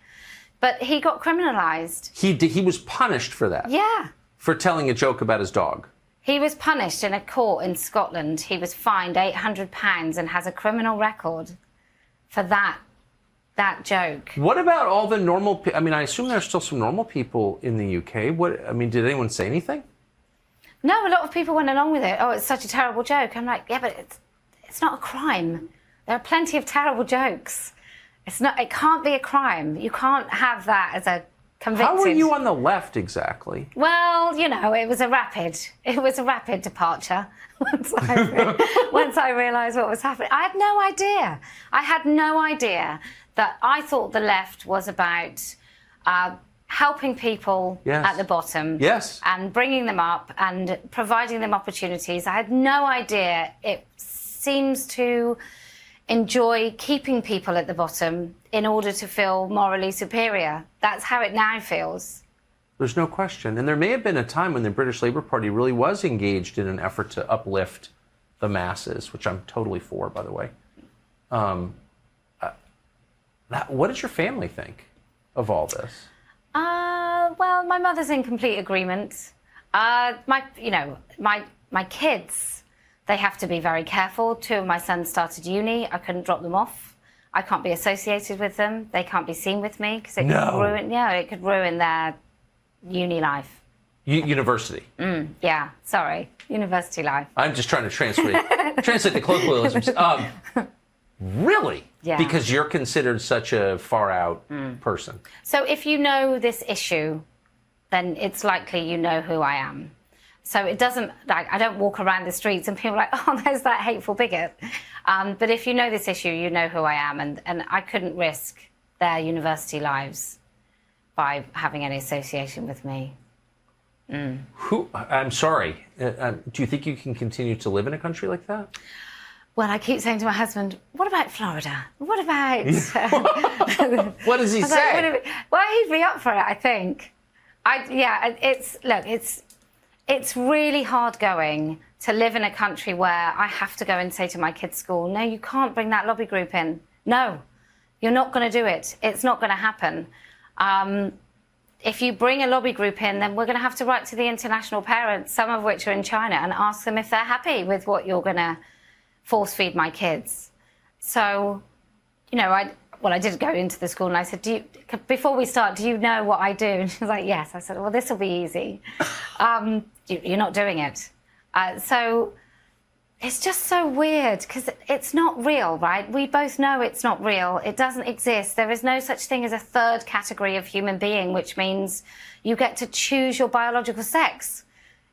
S6: But he got criminalised.
S2: He was punished for that?
S6: Yeah.
S2: For telling a joke about his dog?
S6: He was punished in a court in Scotland. He was fined £800 and has a criminal record for that joke.
S2: What about all the normal people? I mean, I assume there's still some normal people in the UK. Did anyone say anything?
S6: No, a lot of people went along with it. Oh, it's such a terrible joke. I'm like, yeah, but it's not a crime. There are plenty of terrible jokes. It can't be a crime. You can't have that as a convicted.
S2: How were you on the left exactly?
S6: Well, you know, it was a rapid departure once I realised what was happening. I had no idea that I thought the left was about helping people at the bottom and bringing them up and providing them opportunities. I had no idea it seems to enjoy keeping people at the bottom in order to feel morally superior. That's how it now feels.
S2: There's no question. And there may have been a time when the British Labour Party really was engaged in an effort to uplift the masses, which I'm totally for, by the way. What does your family think of all this?
S6: Well, my mother's in complete agreement. My kids, they have to be very careful. 2 of my sons started uni. I couldn't drop them off. I can't be associated with them. They can't be seen with me because it could ruin their uni life.
S2: University.
S6: Yeah, sorry, university life.
S2: I'm just trying to translate the colloquialisms. Really?
S6: Yeah.
S2: Because you're considered such a far out person.
S6: So if you know this issue, then it's likely you know who I am. So it doesn't, like, I don't walk around the streets and people are like, oh, there's that hateful bigot. But if you know this issue, you know who I am, and I couldn't risk their university lives by having any association with me.
S2: I'm sorry. Do you think you can continue to live in a country like that?
S6: Well, I keep saying to my husband, what about Florida? What about...
S2: What does he say?
S6: Well, he'd be up for it, I think. It's really hard going to live in a country where I have to go and say to my kids' school, no, you can't bring that lobby group in. No, you're not going to do it. It's not going to happen. If you bring a lobby group in, then we're going to have to write to the international parents, some of which are in China, and ask them if they're happy with what you're going to force feed my kids. So, I did go into the school and I said, before we start, do you know what I do? And she was like, yes. I said, well, this will be easy. You're not doing it. So it's just so weird because it's not real, right? We both know it's not real. It doesn't exist. There is no such thing as a third category of human being, which means you get to choose your biological sex.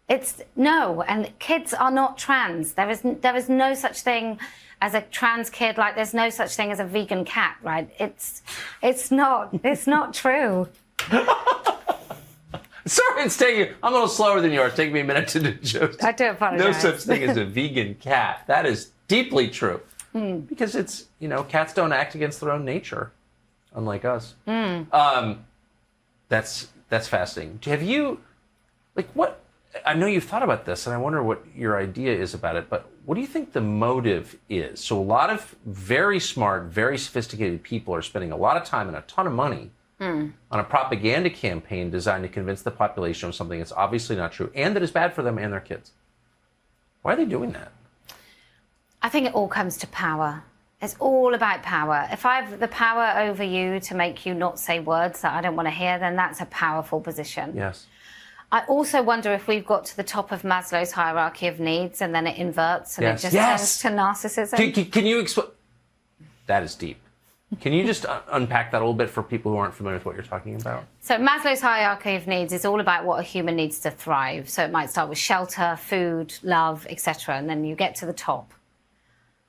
S6: And kids are not trans. There is no such thing as a trans kid, like there's no such thing as a vegan cat, right? It's not true.
S2: Sorry, I'm a little slower than you are. It's taking me a minute to do jokes.
S6: I do apologize.
S2: No such thing as a vegan cat. That is deeply true. Because it's, cats don't act against their own nature, unlike us. That's fascinating. Have you, what? I know you've thought about this, and I wonder what your idea is about it, but what do you think the motive is? So a lot of very smart, very sophisticated people are spending a lot of time and a ton of money on a propaganda campaign designed to convince the population of something that's obviously not true and that is bad for them and their kids. Why are they doing that?
S6: I think it all comes to power. It's all about power. If I have the power over you to make you not say words that I don't want to hear, then that's a powerful position.
S2: Yes.
S6: I also wonder if we've got to the top of Maslow's hierarchy of needs and then it inverts and it just turns to narcissism.
S2: Can you explain? That is deep. Can you just unpack that a little bit for people who aren't familiar with what you're talking about?
S6: So Maslow's hierarchy of needs is all about what a human needs to thrive. So it might start with shelter, food, love, etc. And then you get to the top.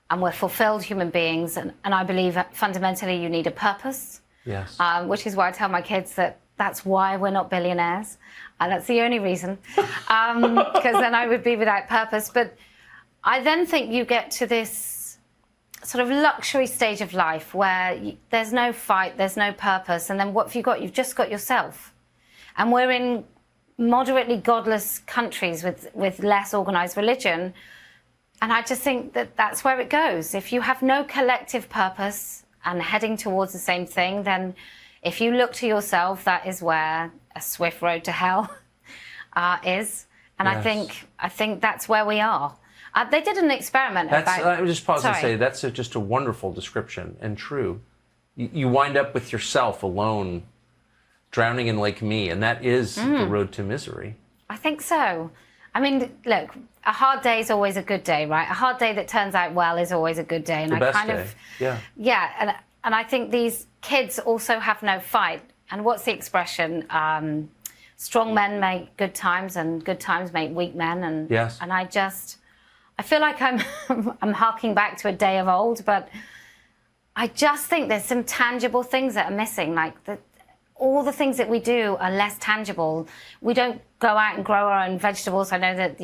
S6: And we're fulfilled human beings. And I believe that fundamentally you need a purpose.
S2: Yes.
S6: Which is why I tell my kids that that's why we're not billionaires. That's the only reason. Because then I would be without purpose. But I then think you get to this sort of luxury stage of life where there's no fight, there's no purpose. And then what have you got? You've just got yourself. And we're in moderately godless countries with less organized religion. And I just think that that's where it goes. If you have no collective purpose and heading towards the same thing, then if you look to yourself, that is where a swift road to hell is. And yes. I think that's where we are. They did an experiment
S2: I would just pause and say that's just a wonderful description and true. You wind up with yourself alone, drowning in Lake Me, and that is the road to misery.
S6: I think so. I mean, look, a hard day is always a good day, right? A hard day that turns out well is always a good day. And
S2: the best day.
S6: Yeah, and I think these kids also have no fight. And what's the expression? Strong men make good times, and good times make weak men. And
S2: yes.
S6: And I feel like I'm harking back to a day of old, but I just think there's some tangible things that are missing. Like all the things that we do are less tangible. We don't go out and grow our own vegetables. I know that,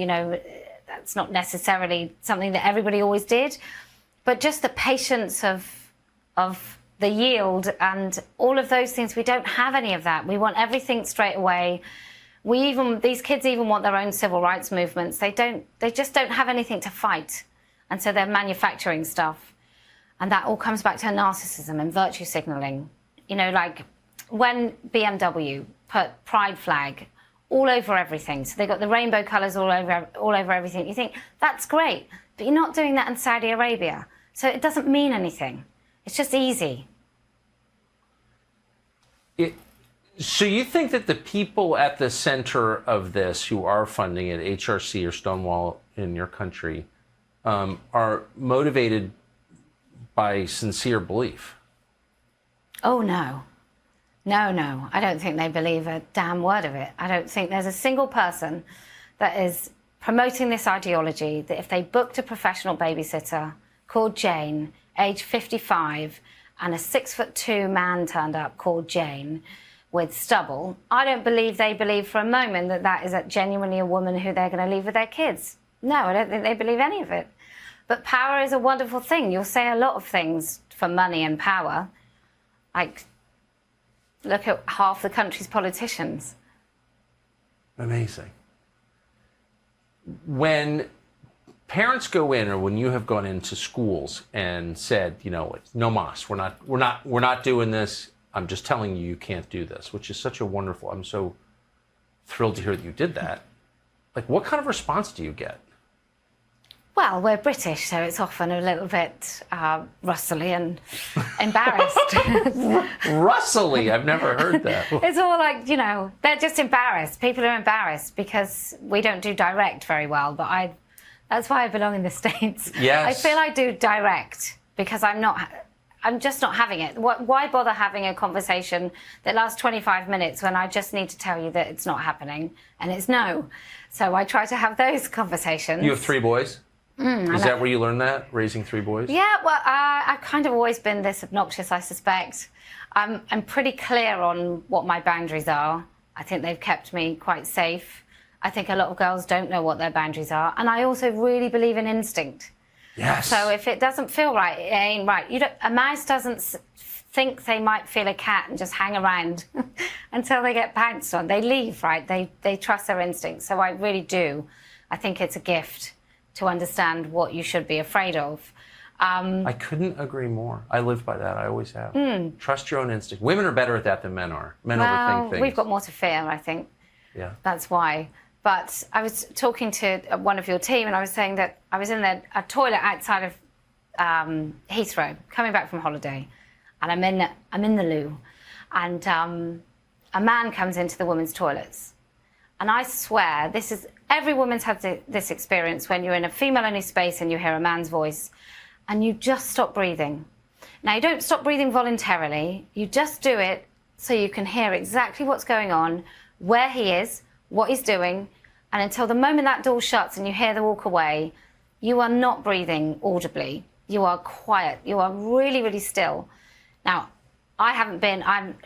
S6: that's not necessarily something that everybody always did, but just the patience of the yield and all of those things, we don't have any of that. We want everything straight away. These kids even want their own civil rights movements. They just don't have anything to fight. And so they're manufacturing stuff. And that all comes back to her narcissism and virtue signaling. You know, like when BMW put pride flag all over everything, so they got the rainbow colours all over everything. You think, that's great, but you're not doing that in Saudi Arabia. So it doesn't mean anything. It's just easy.
S2: So you think that the people at the center of this who are funding it, HRC or Stonewall in your country, are motivated by sincere belief?
S6: Oh, no. No. I don't think they believe a damn word of it. I don't think there's a single person that is promoting this ideology that if they booked a professional babysitter called Jane, age 55, and a 6'2" man turned up called Jane with stubble, I don't believe they believe for a moment that that is genuinely a woman who they're going to leave with their kids. No, I don't think they believe any of it. But power is a wonderful thing. You'll say a lot of things for money and power. Like, look at half the country's politicians.
S2: Amazing. When parents go in, or when you have gone into schools and said, you know, no mas, we're not doing this. I'm just telling you, you can't do this, which is such a wonderful. I'm so thrilled to hear that you did that. Like, what kind of response do you get?
S6: Well, we're British, so it's often a little bit rustly and embarrassed.
S2: Rustly? I've never heard that.
S6: It's all like, you know, they're just embarrassed. People are embarrassed because we don't do direct very well, but that's why I belong in the States.
S2: Yes.
S6: I feel I do direct because I'm just not having it. Why bother having a conversation that lasts 25 minutes when I just need to tell you that it's not happening, and it's no. So I try to have those conversations.
S2: You have 3 boys? Is that where you learned that, raising 3 boys?
S6: Yeah, well, I've kind of always been this obnoxious, I suspect. I'm pretty clear on what my boundaries are. I think they've kept me quite safe. I think a lot of girls don't know what their boundaries are. And I also really believe in instinct.
S2: Yes.
S6: So if it doesn't feel right, it ain't right. A mouse doesn't think they might feel a cat and just hang around until they get pounced on. They leave, right? They trust their instincts. So I really do. I think it's a gift to understand what you should be afraid of.
S2: I couldn't agree more. I live by that. I always have. Trust your own instinct. Women are better at that than men are. Men overthink things.
S6: We've got more to fear, I think.
S2: Yeah.
S6: That's why. But I was talking to one of your team, and I was saying that I was in a toilet outside of Heathrow, coming back from holiday, and I'm in the loo, and a man comes into the women's toilets, and I swear every woman's had this experience when you're in a female-only space and you hear a man's voice, and you just stop breathing. Now, you don't stop breathing voluntarily. You just do it so you can hear exactly what's going on, where he is, what he's doing, and until the moment that door shuts and you hear the walk away, you are not breathing audibly. You are quiet. You are really, really still. Now, I'm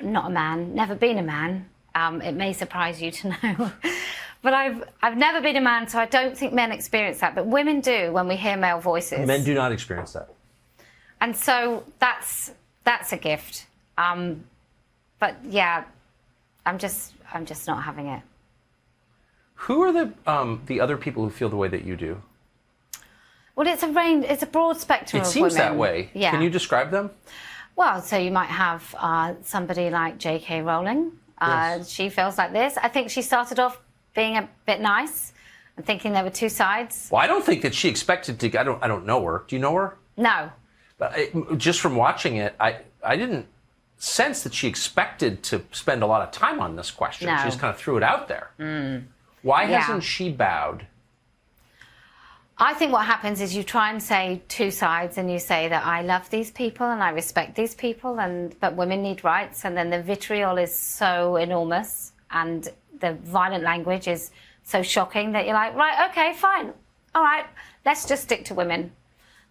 S6: not a man, never been a man. It may surprise you to know. But I've never been a man, so I don't think men experience that. But women do when we hear male voices.
S2: Men do not experience that.
S6: And so that's a gift. But yeah, I'm just not having it.
S2: Who are the other people who feel the way that you do?
S6: Well, it's a broad spectrum of women.
S2: It seems that way.
S6: Yeah.
S2: Can you describe them?
S6: Well, so you might have somebody like J.K. Rowling.
S2: Yes.
S6: She feels like this. I think she started off being a bit nice and thinking there were two sides.
S2: Well, I don't think that she expected to. I don't know her. Do you know her?
S6: No.
S2: But just from watching it, I didn't sense that she expected to spend a lot of time on this question.
S6: No.
S2: She just kind of threw it out there. Why hasn't she bowed?
S6: I think what happens is you try and say two sides, and you say that I love these people and I respect these people, but women need rights, and then the vitriol is so enormous and the violent language is so shocking that you're like, right, okay, fine. All right, let's just stick to women.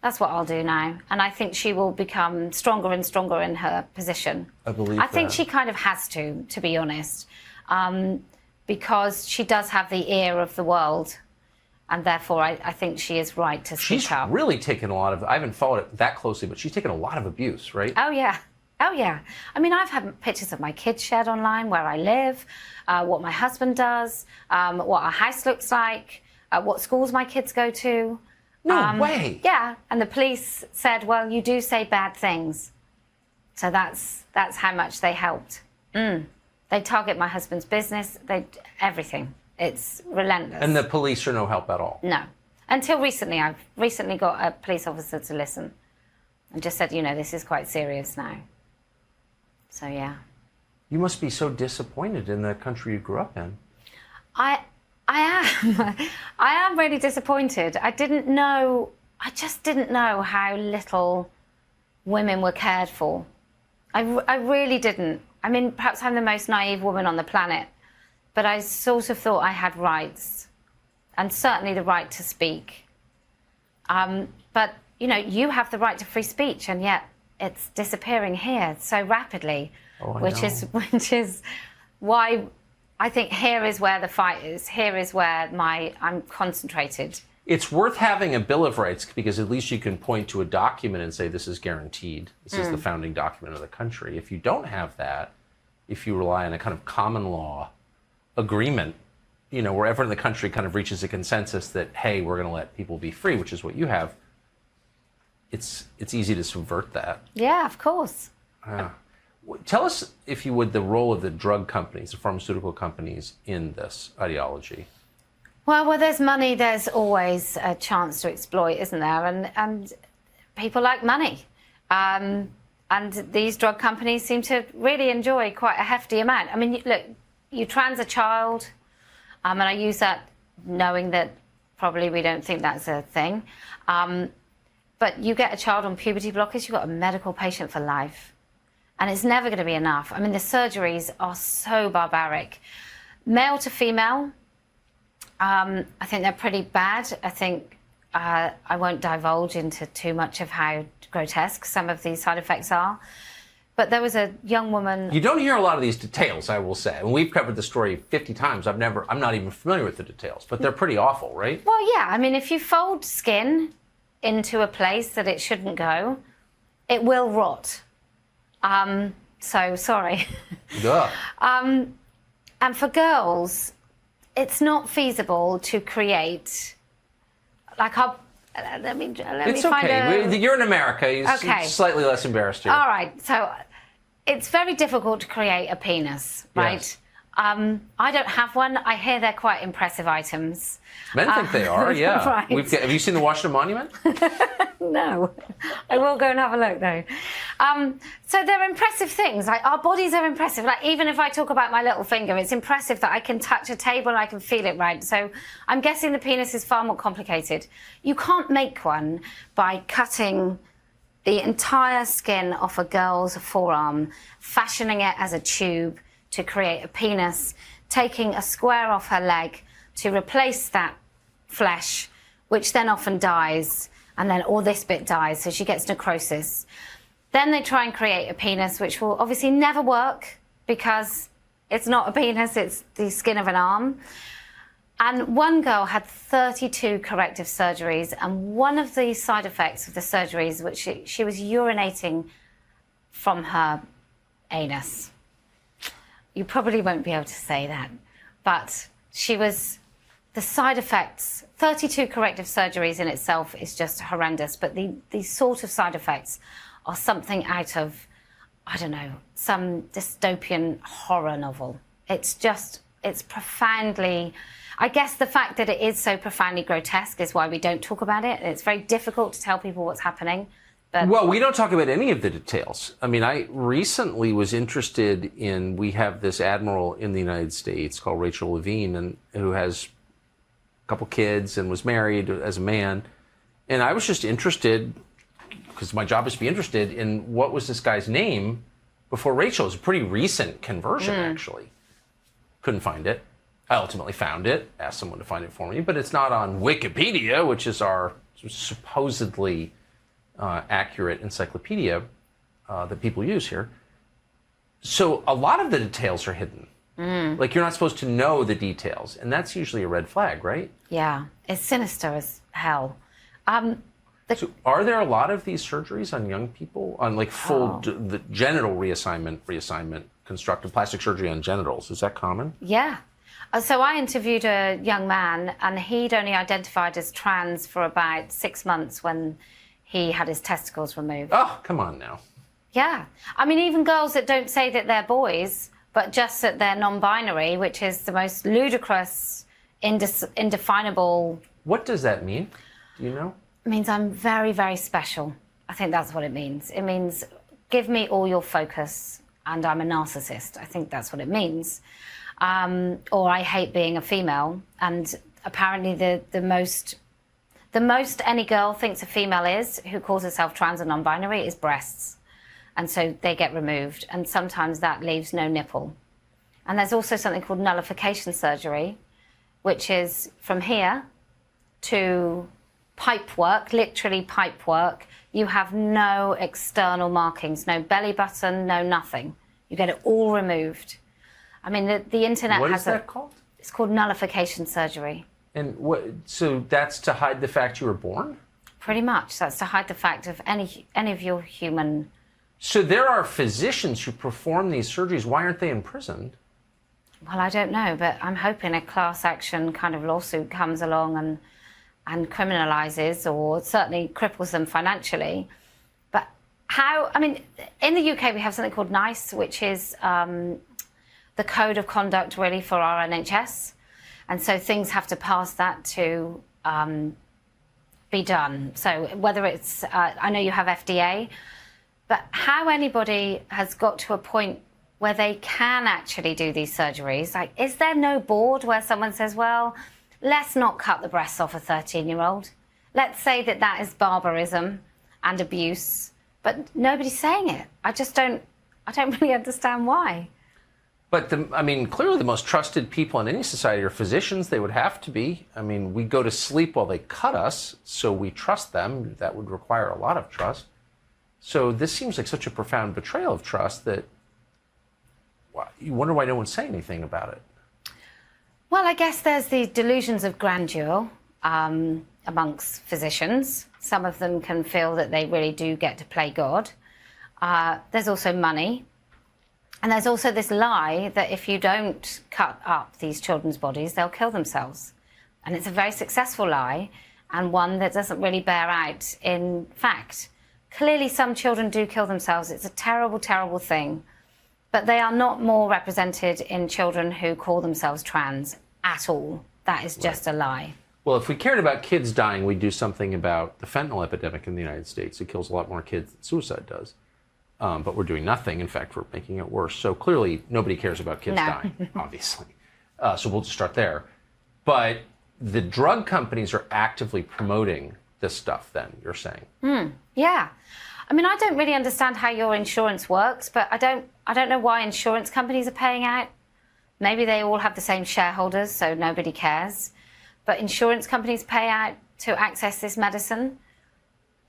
S6: That's what I'll do now. And I think she will become stronger and stronger in her position.
S2: I believe
S6: I think she kind of has to be honest, because she does have the ear of the world. And therefore, I think she is right to speak up.
S2: She's really taken a lot of, I haven't followed it that closely, but she's taken a lot of abuse, right?
S6: Oh, yeah. Oh, yeah. I mean, I've had pictures of my kids shared online, where I live, what my husband does, what our house looks like, what schools my kids go to.
S2: No way.
S6: Yeah, and the police said, well, you do say bad things. So that's how much they helped. They target my husband's business, everything. It's relentless.
S2: And the police are no help at all?
S6: No. Until recently. I've recently got a police officer to listen and just said, this is quite serious now. So, yeah.
S2: You must be so disappointed in the country you grew up in.
S6: I am. I am really disappointed. I just didn't know how little women were cared for. I really didn't. I mean, perhaps I'm the most naive woman on the planet, but I sort of thought I had rights, and certainly the right to speak. But, you have the right to free speech, and yet it's disappearing here so rapidly, which is why I think here is where the fight is. Here is where I'm concentrated.
S2: It's worth having a Bill of Rights because at least you can point to a document and say this is guaranteed. This is the founding document of the country. If you don't have that, if you rely on a kind of common law agreement, where everyone in the country kind of reaches a consensus that, hey, we're going to let people be free, which is what you have, it's easy to subvert that.
S6: Yeah, of course.
S2: Tell us, if you would, the role of the drug companies, the pharmaceutical companies in this ideology.
S6: Well, where there's money, there's always a chance to exploit, isn't there? And people like money. And these drug companies seem to really enjoy quite a hefty amount. I mean, look, you trans a child, and I use that knowing that probably we don't think that's a thing. But you get a child on puberty blockers, you've got a medical patient for life. And it's never going to be enough. I mean, the surgeries are so barbaric. Male to female, I think they're pretty bad. I think I won't divulge into too much of how grotesque some of these side effects are. But there was a young woman...
S2: You don't hear a lot of these details, I will say. And we've covered the story 50 times. I'm not even familiar with the details, but they're pretty awful, right?
S6: Well, yeah. I mean, if you fold skin into a place that it shouldn't go, it will rot. So, sorry.
S2: Duh.
S6: And for girls, it's not feasible to create, like, let me find
S2: okay. You're in America.
S6: Okay.
S2: Slightly less embarrassed here.
S6: All right. So it's very difficult to create a penis, right?
S2: Yes.
S6: I don't have one. I hear they're quite impressive items.
S2: Men think they are, yeah.
S6: Right.
S2: Have you seen the Washington Monument?
S6: No. I will go and have a look, though. So they're impressive things. Like, our bodies are impressive. Like, even if I talk about my little finger, it's impressive that I can touch a table and I can feel it, right? So I'm guessing the penis is far more complicated. You can't make one by cutting the entire skin off a girl's forearm, fashioning it as a tube to create a penis, taking a square off her leg to replace that flesh, which then often dies, and then all this bit dies, so she gets necrosis. Then they try and create a penis, which will obviously never work because it's not a penis, it's the skin of an arm. And one girl had 32 corrective surgeries, and one of the side effects of the surgeries, which she was urinating from her anus. You probably won't be able to say that, but the side effects, 32 corrective surgeries in itself is just horrendous, but these sort of side effects are something out of, I don't know, some dystopian horror novel. It's profoundly, I guess the fact that it is so profoundly grotesque is why we don't talk about it. It's very difficult to tell people what's happening. But
S2: well, we don't talk about any of the details. I mean, I recently was interested in, we have this admiral in the United States called Rachel Levine, and who has a couple kids and was married as a man. And I was just interested, because my job is to be interested in what was this guy's name before Rachel. It was a pretty recent conversion, actually. Couldn't find it. I ultimately found it, asked someone to find it for me, but it's not on Wikipedia, which is our supposedly accurate encyclopedia that people use here. So a lot of the details are hidden. Like, you're not supposed to know the details, and that's usually a red flag, right?
S6: Yeah, it's sinister as hell.
S2: So are there a lot of these surgeries on young people, on like full the genital reassignment, constructive plastic surgery on genitals? Is that common?
S6: Yeah. So I interviewed a young man, and he'd only identified as trans for about 6 months when he had his testicles removed.
S2: Oh, come on now.
S6: Yeah. I mean, even girls that don't say that they're boys, but just that they're non-binary, which is the most ludicrous, indefinable...
S2: What does that mean? Do you know?
S6: It means I'm very, very special. I think that's what it means. It means give me all your focus and I'm a narcissist. I think that's what it means. Or I hate being a female. And apparently the most any girl thinks a female is, who calls herself trans or non-binary, is breasts. And so they get removed. And sometimes that leaves no nipple. And there's also something called nullification surgery, which is from here to pipe work, literally pipe work. You have no external markings, no belly button, no nothing. You get it all removed. I mean, the internet
S2: what
S6: has
S2: is that called?
S6: It's called nullification surgery.
S2: And what? So that's to hide the fact you were born?
S6: Pretty much. That's to hide the fact of any of your human.
S2: So there are physicians who perform these surgeries. Why aren't they imprisoned?
S6: Well, I don't know, but I'm hoping a class action kind of lawsuit comes along and criminalizes or certainly cripples them financially. But how, I mean, in the UK we have something called NICE, which is the code of conduct really for our NHS. And so things have to pass that to be done. So whether it's, I know you have FDA, but how anybody has got to a point where they can actually do these surgeries, like, is there no board where someone says, well, let's not cut the breasts off a 13-year-old. Let's say that that is barbarism and abuse, but nobody's saying it. I don't really understand why.
S2: But, I mean, clearly the most trusted people in any society are physicians. They would have to be. I mean, we go to sleep while they cut us, so we trust them. That would require a lot of trust. So this seems like such a profound betrayal of trust that you wonder why no one's saying anything about it.
S6: Well, I guess there's the delusions of grandeur amongst physicians. Some of them can feel that they really do get to play God. There's also money. And there's also this lie that if you don't cut up these children's bodies, they'll kill themselves. And it's a very successful lie, and one that doesn't really bear out in fact. Clearly, some children do kill themselves. It's a terrible, terrible thing. But they are not more represented in children who call themselves trans at all. That is just a lie.
S2: Well, if we cared about kids dying, we'd do something about the fentanyl epidemic in the United States. It kills a lot more kids than suicide does. But we're doing nothing. In fact, we're making it worse. So clearly, nobody cares about kids dying, obviously. So we'll just start there. But the drug companies are actively promoting this stuff, then, you're saying?
S6: Yeah. I mean, I don't really understand how your insurance works, but I don't know why insurance companies are paying out. Maybe they all have the same shareholders, so nobody cares. But insurance companies pay out to access this medicine.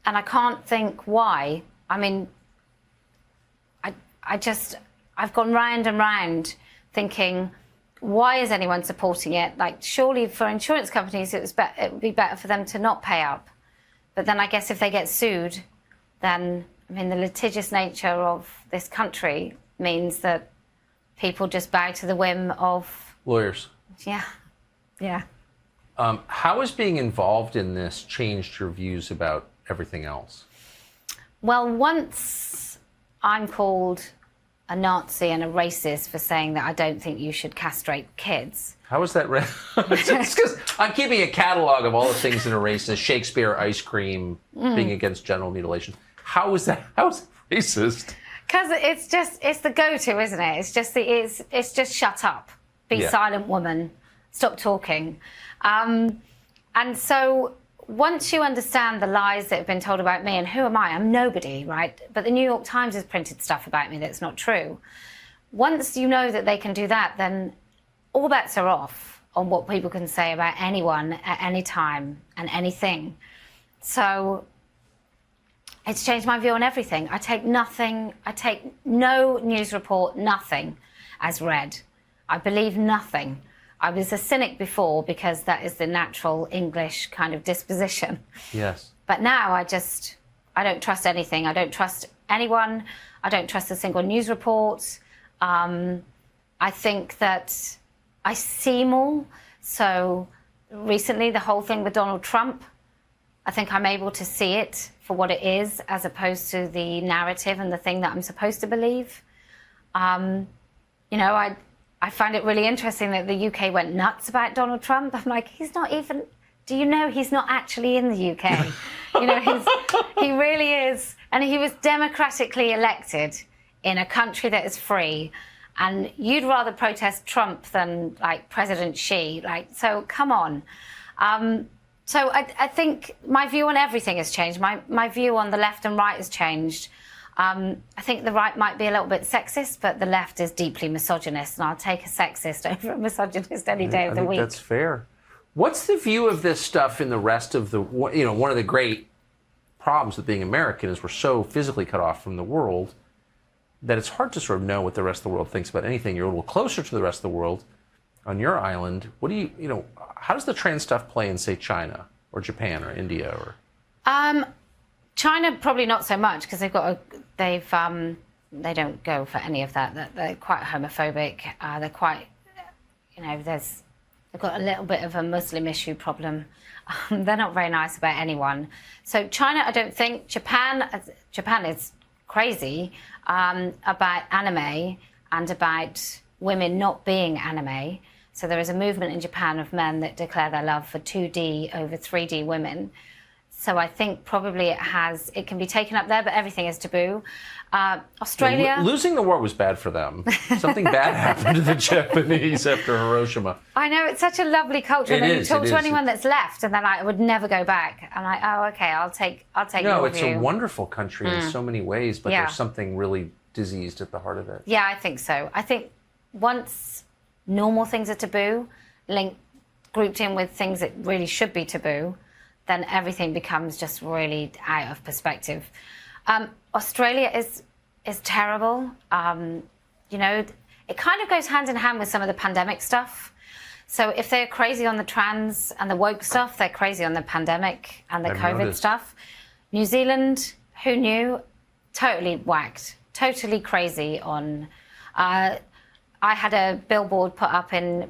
S6: And I can't think why. I mean, I've gone round and round thinking, why is anyone supporting it? Like, surely for insurance companies, it would be better for them to not pay up. But then I guess if they get sued, then, I mean, the litigious nature of this country means that people just bow to the whim of...
S2: lawyers.
S6: Yeah, yeah.
S2: How has being involved in this changed your views about everything else?
S6: Well, once I'm called a Nazi and a racist for saying that I don't think you should castrate kids.
S2: How is that? It's because I'm keeping a catalog of all the things that are racist: Shakespeare, ice cream, being against genital mutilation. How is that? How is it racist?
S6: Because it's the go-to, isn't it? It's just shut up, be silent, woman, stop talking, and so. Once you understand the lies that have been told about me, and who am I? I'm nobody, right? But the New York Times has printed stuff about me that's not true. Once you know that they can do that, then all bets are off on what people can say about anyone at any time and anything. So it's changed my view on everything. I take no news report, nothing as read. I believe nothing. I was a cynic before because that is the natural English kind of disposition.
S2: Yes.
S6: But now I don't trust anything. I don't trust anyone. I don't trust a single news report. I think that I see more. So recently, the whole thing with Donald Trump, I think I'm able to see it for what it is, as opposed to the narrative and the thing that I'm supposed to believe. You know, I find it really interesting that the UK went nuts about Donald Trump. I'm like, he's not even, do you know he's not actually in the UK? You know, he really is. And he was democratically elected in a country that is free. And you'd rather protest Trump than, like, President Xi. Like, so come on. So I think my view on everything has changed. My view on the left and right has changed. I think the right might be a little bit sexist, but the left is deeply misogynist, and I'll take a sexist over a misogynist any day of the week.
S2: That's fair. What's the view of this stuff in the rest of the, you know, one of the great problems with being American is we're so physically cut off from the world that it's hard to sort of know what the rest of the world thinks about anything. You're a little closer to the rest of the world on your island. What do you know, how does the trans stuff play in, say, China or Japan or India or?
S6: China probably not so much, because they don't go for any of that. They're quite homophobic. They're quite, you know, they've got a little bit of a Muslim issue problem. They're not very nice about anyone. So China, I don't think. Japan is crazy about anime and about women not being anime. So there is a movement in Japan of men that declare their love for 2D over 3D women. So I think probably it can be taken up there, but everything is taboo. Australia...
S2: Losing the war was bad for them. Something bad happened to the Japanese after Hiroshima.
S6: I know, it's such a lovely culture. And then you talk to anyone that's left, and they're like, I would never go back. I'm like, oh, okay, I'll take your view.
S2: No, it's a wonderful country in so many ways, but there's something really diseased at the heart of it.
S6: Yeah, I think so. I think once normal things are taboo, grouped in with things that really should be taboo, then everything becomes just really out of perspective. Australia is terrible. You know, it kind of goes hand in hand with some of the pandemic stuff. So if they're crazy on the trans and the woke stuff, they're crazy on the pandemic and the COVID stuff. New Zealand, who knew? Totally whacked, totally crazy on... I had a billboard put up in,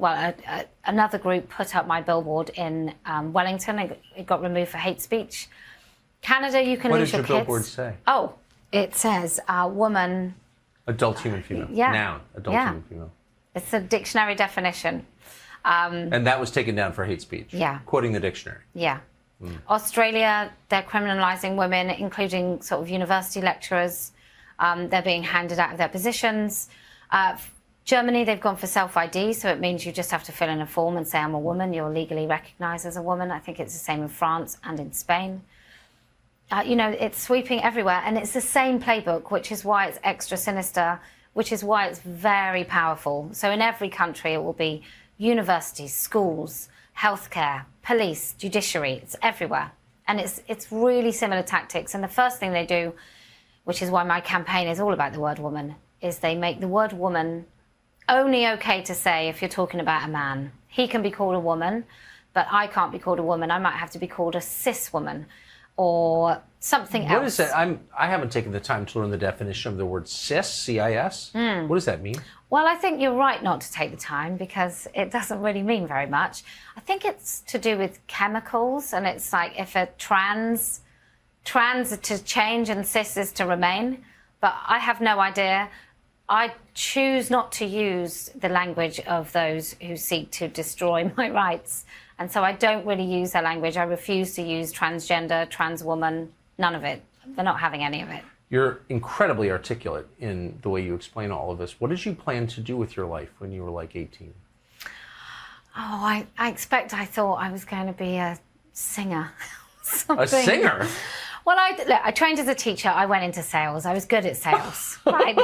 S6: another group put up my billboard in Wellington. It got removed for hate speech. Canada, you can lose your kids.
S2: What does your billboard say?
S6: Oh, it says woman.
S2: Adult human female.
S6: Yeah.
S2: Noun. Adult human female.
S6: It's a dictionary definition.
S2: And that was taken down for hate speech.
S6: Yeah.
S2: Quoting the dictionary.
S6: Yeah. Australia, they're criminalising women, including sort of university lecturers. They're being handed out of their positions. Germany, they've gone for self-ID, so it means you just have to fill in a form and say, I'm a woman. You're legally recognised as a woman. I think it's the same in France and in Spain. You know, it's sweeping everywhere, and it's the same playbook, which is why it's extra sinister, which is why it's very powerful. So in every country, it will be universities, schools, healthcare, police, judiciary. It's everywhere. And it's really similar tactics. And the first thing they do, which is why my campaign is all about the word woman, is they make the word woman only okay to say if you're talking about a man. He can be called a woman, but I can't be called a woman. I might have to be called a cis woman or something else.
S2: What is that? I haven't taken the time to learn the definition of the word cis, C-I-S. What does that mean?
S6: Well, I think you're right not to take the time because it doesn't really mean very much. I think it's to do with chemicals, and it's like if a trans is to change and cis is to remain, but I have no idea. I choose not to use the language of those who seek to destroy my rights. And so I don't really use their language. I refuse to use transgender, trans woman, none of it. They're not having any of it.
S2: You're incredibly articulate in the way you explain all of this. What did you plan to do with your life when you were like 18?
S6: Oh, I thought I was going to be a singer.
S2: A singer?
S6: Well, I trained as a teacher. I went into sales. I was good at sales. Right?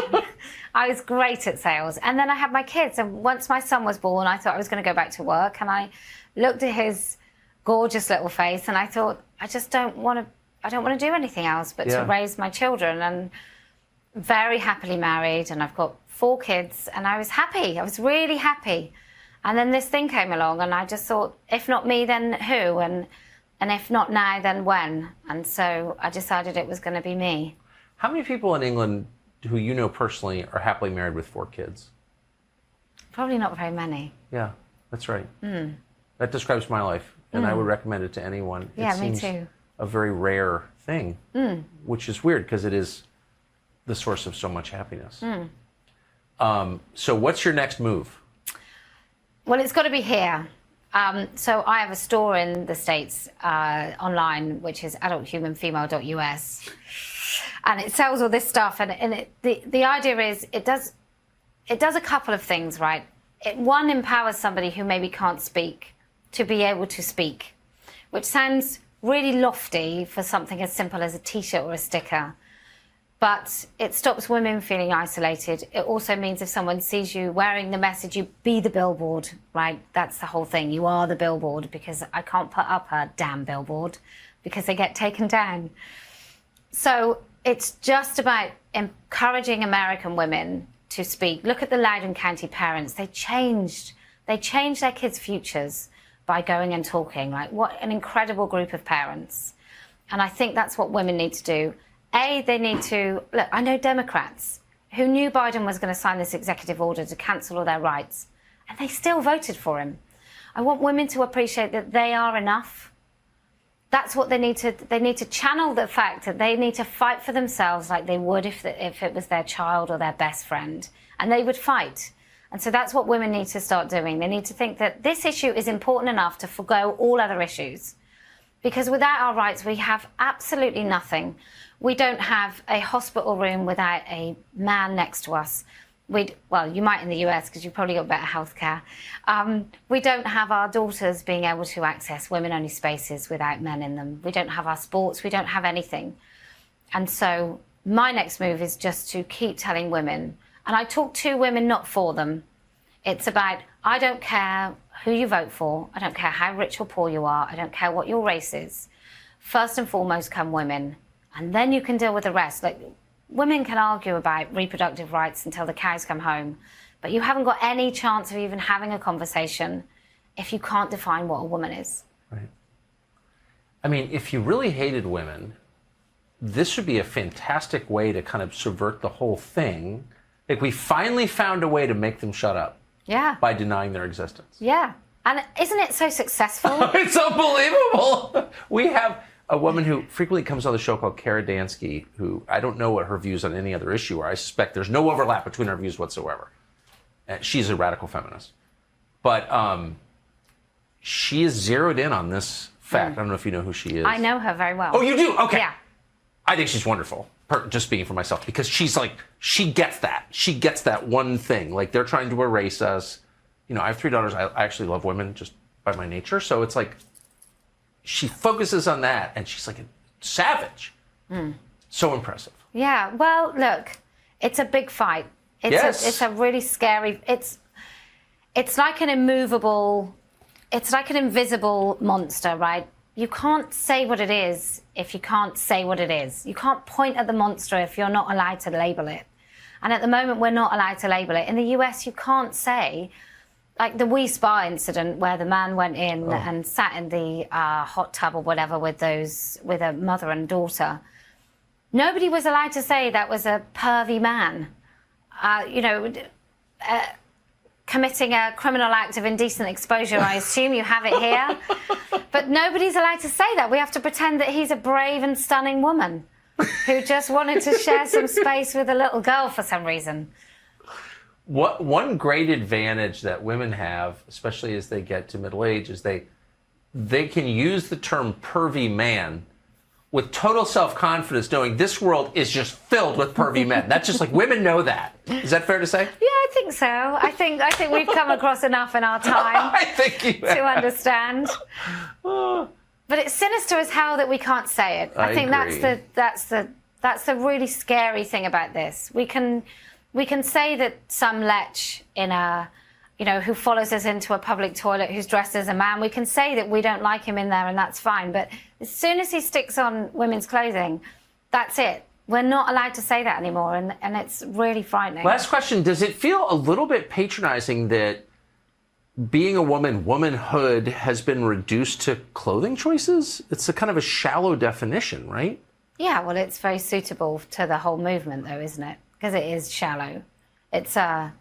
S6: I was great at sales. And then I had my kids. And once my son was born, I thought I was going to go back to work. And I looked at his gorgeous little face and I thought, I don't want to do anything else but to raise my children. And very happily married. And I've got 4 kids. And I was happy. I was really happy. And then this thing came along and I just thought, if not me, then who? And if not now, then when? And so I decided it was going to be me.
S2: How many people in England who you know personally are happily married with 4 kids?
S6: Probably not very many.
S2: Yeah, that's right.
S6: Mm.
S2: That describes my life, and I would recommend it to anyone.
S6: Yeah,
S2: it
S6: me
S2: seems
S6: too.
S2: a very rare thing, which is weird because it is the source of so much happiness. So what's your next move?
S6: Well, it's got to be here. So I have a store in the States online, which is adulthumanfemale.us. And it sells all this stuff. And the idea is it does a couple of things, right? One, empowers somebody who maybe can't speak to be able to speak, which sounds really lofty for something as simple as a T-shirt or a sticker. But it stops women feeling isolated. It also means if someone sees you wearing the message, you be the billboard, right? That's the whole thing. You are the billboard, because I can't put up a damn billboard because they get taken down. So it's just about encouraging American women to speak. Look at the Loudoun County parents. They changed their kids' futures by going and talking. Like, what an incredible group of parents. And I think that's what women need to do. They need to, look, I know Democrats who knew Biden was going to sign this executive order to cancel all their rights, and they still voted for him. I want women to appreciate that they are enough. That's what they need to channel the fact that they need to fight for themselves like they would if it was their child or their best friend, and they would fight. And so that's what women need to start doing. They need to think that this issue is important enough to forgo all other issues. Because without our rights, we have absolutely nothing. We don't have a hospital room without a man next to us. Well, you might in the US because you've probably got better healthcare. We don't have our daughters being able to access women-only spaces without men in them. We don't have our sports. We don't have anything. And so my next move is just to keep telling women, and I talk to women, not for them. It's about, I don't care who you vote for. I don't care how rich or poor you are. I don't care what your race is. First and foremost come women, and then you can deal with the rest. Like, women can argue about reproductive rights until the cows come home, but you haven't got any chance of even having a conversation if you can't define what a woman is.
S2: Right. I mean, if you really hated women, this would be a fantastic way to kind of subvert the whole thing. Like, we finally found a way to make them shut up.
S6: Yeah.
S2: By denying their existence.
S6: Yeah. And isn't it so successful?
S2: It's unbelievable. We have a woman who frequently comes on the show called Kara Dansky, who I don't know what her views on any other issue are. I suspect there's no overlap between our views whatsoever. She's a radical feminist. But she is zeroed in on this fact. I don't know if you know who she is.
S6: I know her very well.
S2: Oh, you do? Okay.
S6: Yeah.
S2: I think she's wonderful, just speaking for myself, because she's like, she gets that. She gets that one thing. Like, they're trying to erase us. You know, I have 3 daughters. I actually love women just by my nature. So it's like, she focuses on that, and she's like a savage. So impressive.
S6: Yeah. Well, look, it's a big fight. It's a really scary. It's like an immovable. It's like an invisible monster, right? You can't say what it is if you can't say what it is. You can't point at the monster if you're not allowed to label it. And at the moment, we're not allowed to label it. In the US, you can't say, like the Wee Spa incident where the man went in and sat in the hot tub or whatever with a mother and daughter. Nobody was allowed to say that was a pervy man. Committing a criminal act of indecent exposure. I assume you have it here. But nobody's allowed to say that. We have to pretend that he's a brave and stunning woman who just wanted to share some space with a little girl for some reason.
S2: One great advantage that women have, especially as they get to middle age, is they can use the term pervy man with total self-confidence, knowing this world is just filled with pervy men. That's just like, women know that. Is that fair to say?
S6: Yeah, I think so. I think we've come across enough in our time
S2: I think you have.
S6: to understand. But it's sinister as hell that we can't say it. I think
S2: agree.
S6: that's the really scary thing about this. We can say that some lech in who follows us into a public toilet who's dressed as a man, we can say that we don't like him in there and that's fine. But as soon as he sticks on women's clothing, that's it. We're not allowed to say that anymore, and it's really frightening.
S2: Last question. Does it feel a little bit patronizing that being a woman, womanhood, has been reduced to clothing choices? It's a kind of a shallow definition, right?
S6: Yeah, well, it's very suitable to the whole movement, though, isn't it? Because it is shallow. It's the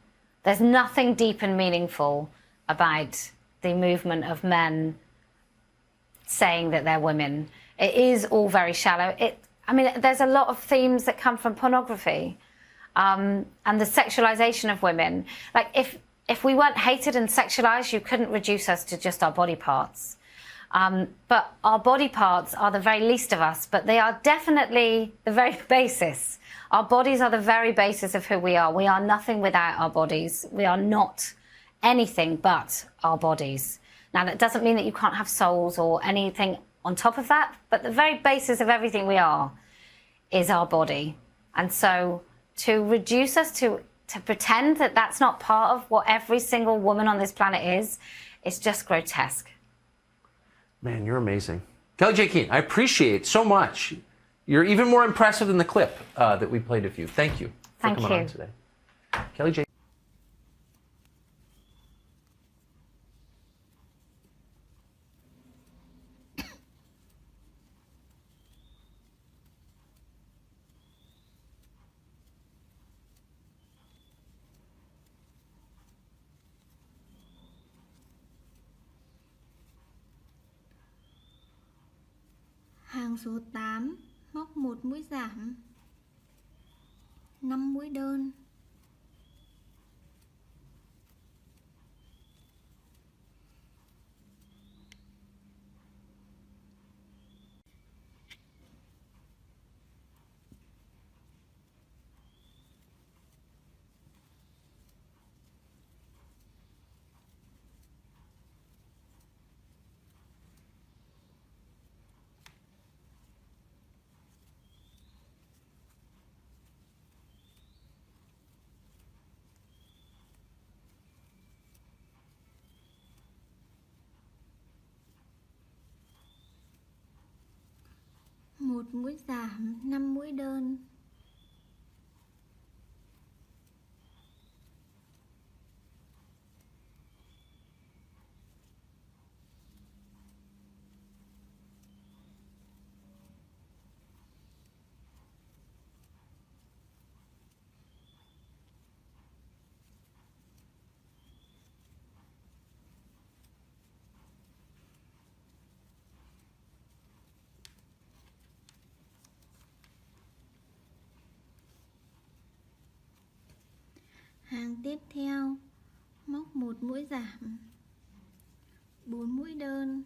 S6: There's nothing deep and meaningful about the movement of men saying that they're women. It is all very shallow. I mean, there's a lot of themes that come from pornography and the sexualization of women. Like, if we weren't hated and sexualized, you couldn't reduce us to just our body parts. But our body parts are the very least of us, but they are definitely the very basis. Our bodies are the very basis of who we are. We are nothing without our bodies. We are not anything but our bodies. Now, that doesn't mean that you can't have souls or anything on top of that, but the very basis of everything we are is our body. And so to reduce us to pretend that that's not part of what every single woman on this planet is just grotesque.
S2: Man, you're amazing. Kelly J. Keane, I appreciate so much. You're even more impressive than the clip that we played of you. Thank you for coming on today. Kelly J.
S7: Hàng số 8, móc 1 mũi giảm, 5 mũi đơn. Một mũi giảm, 5 mũi đơn. Hàng tiếp theo, móc 1 mũi giảm, 4 mũi đơn.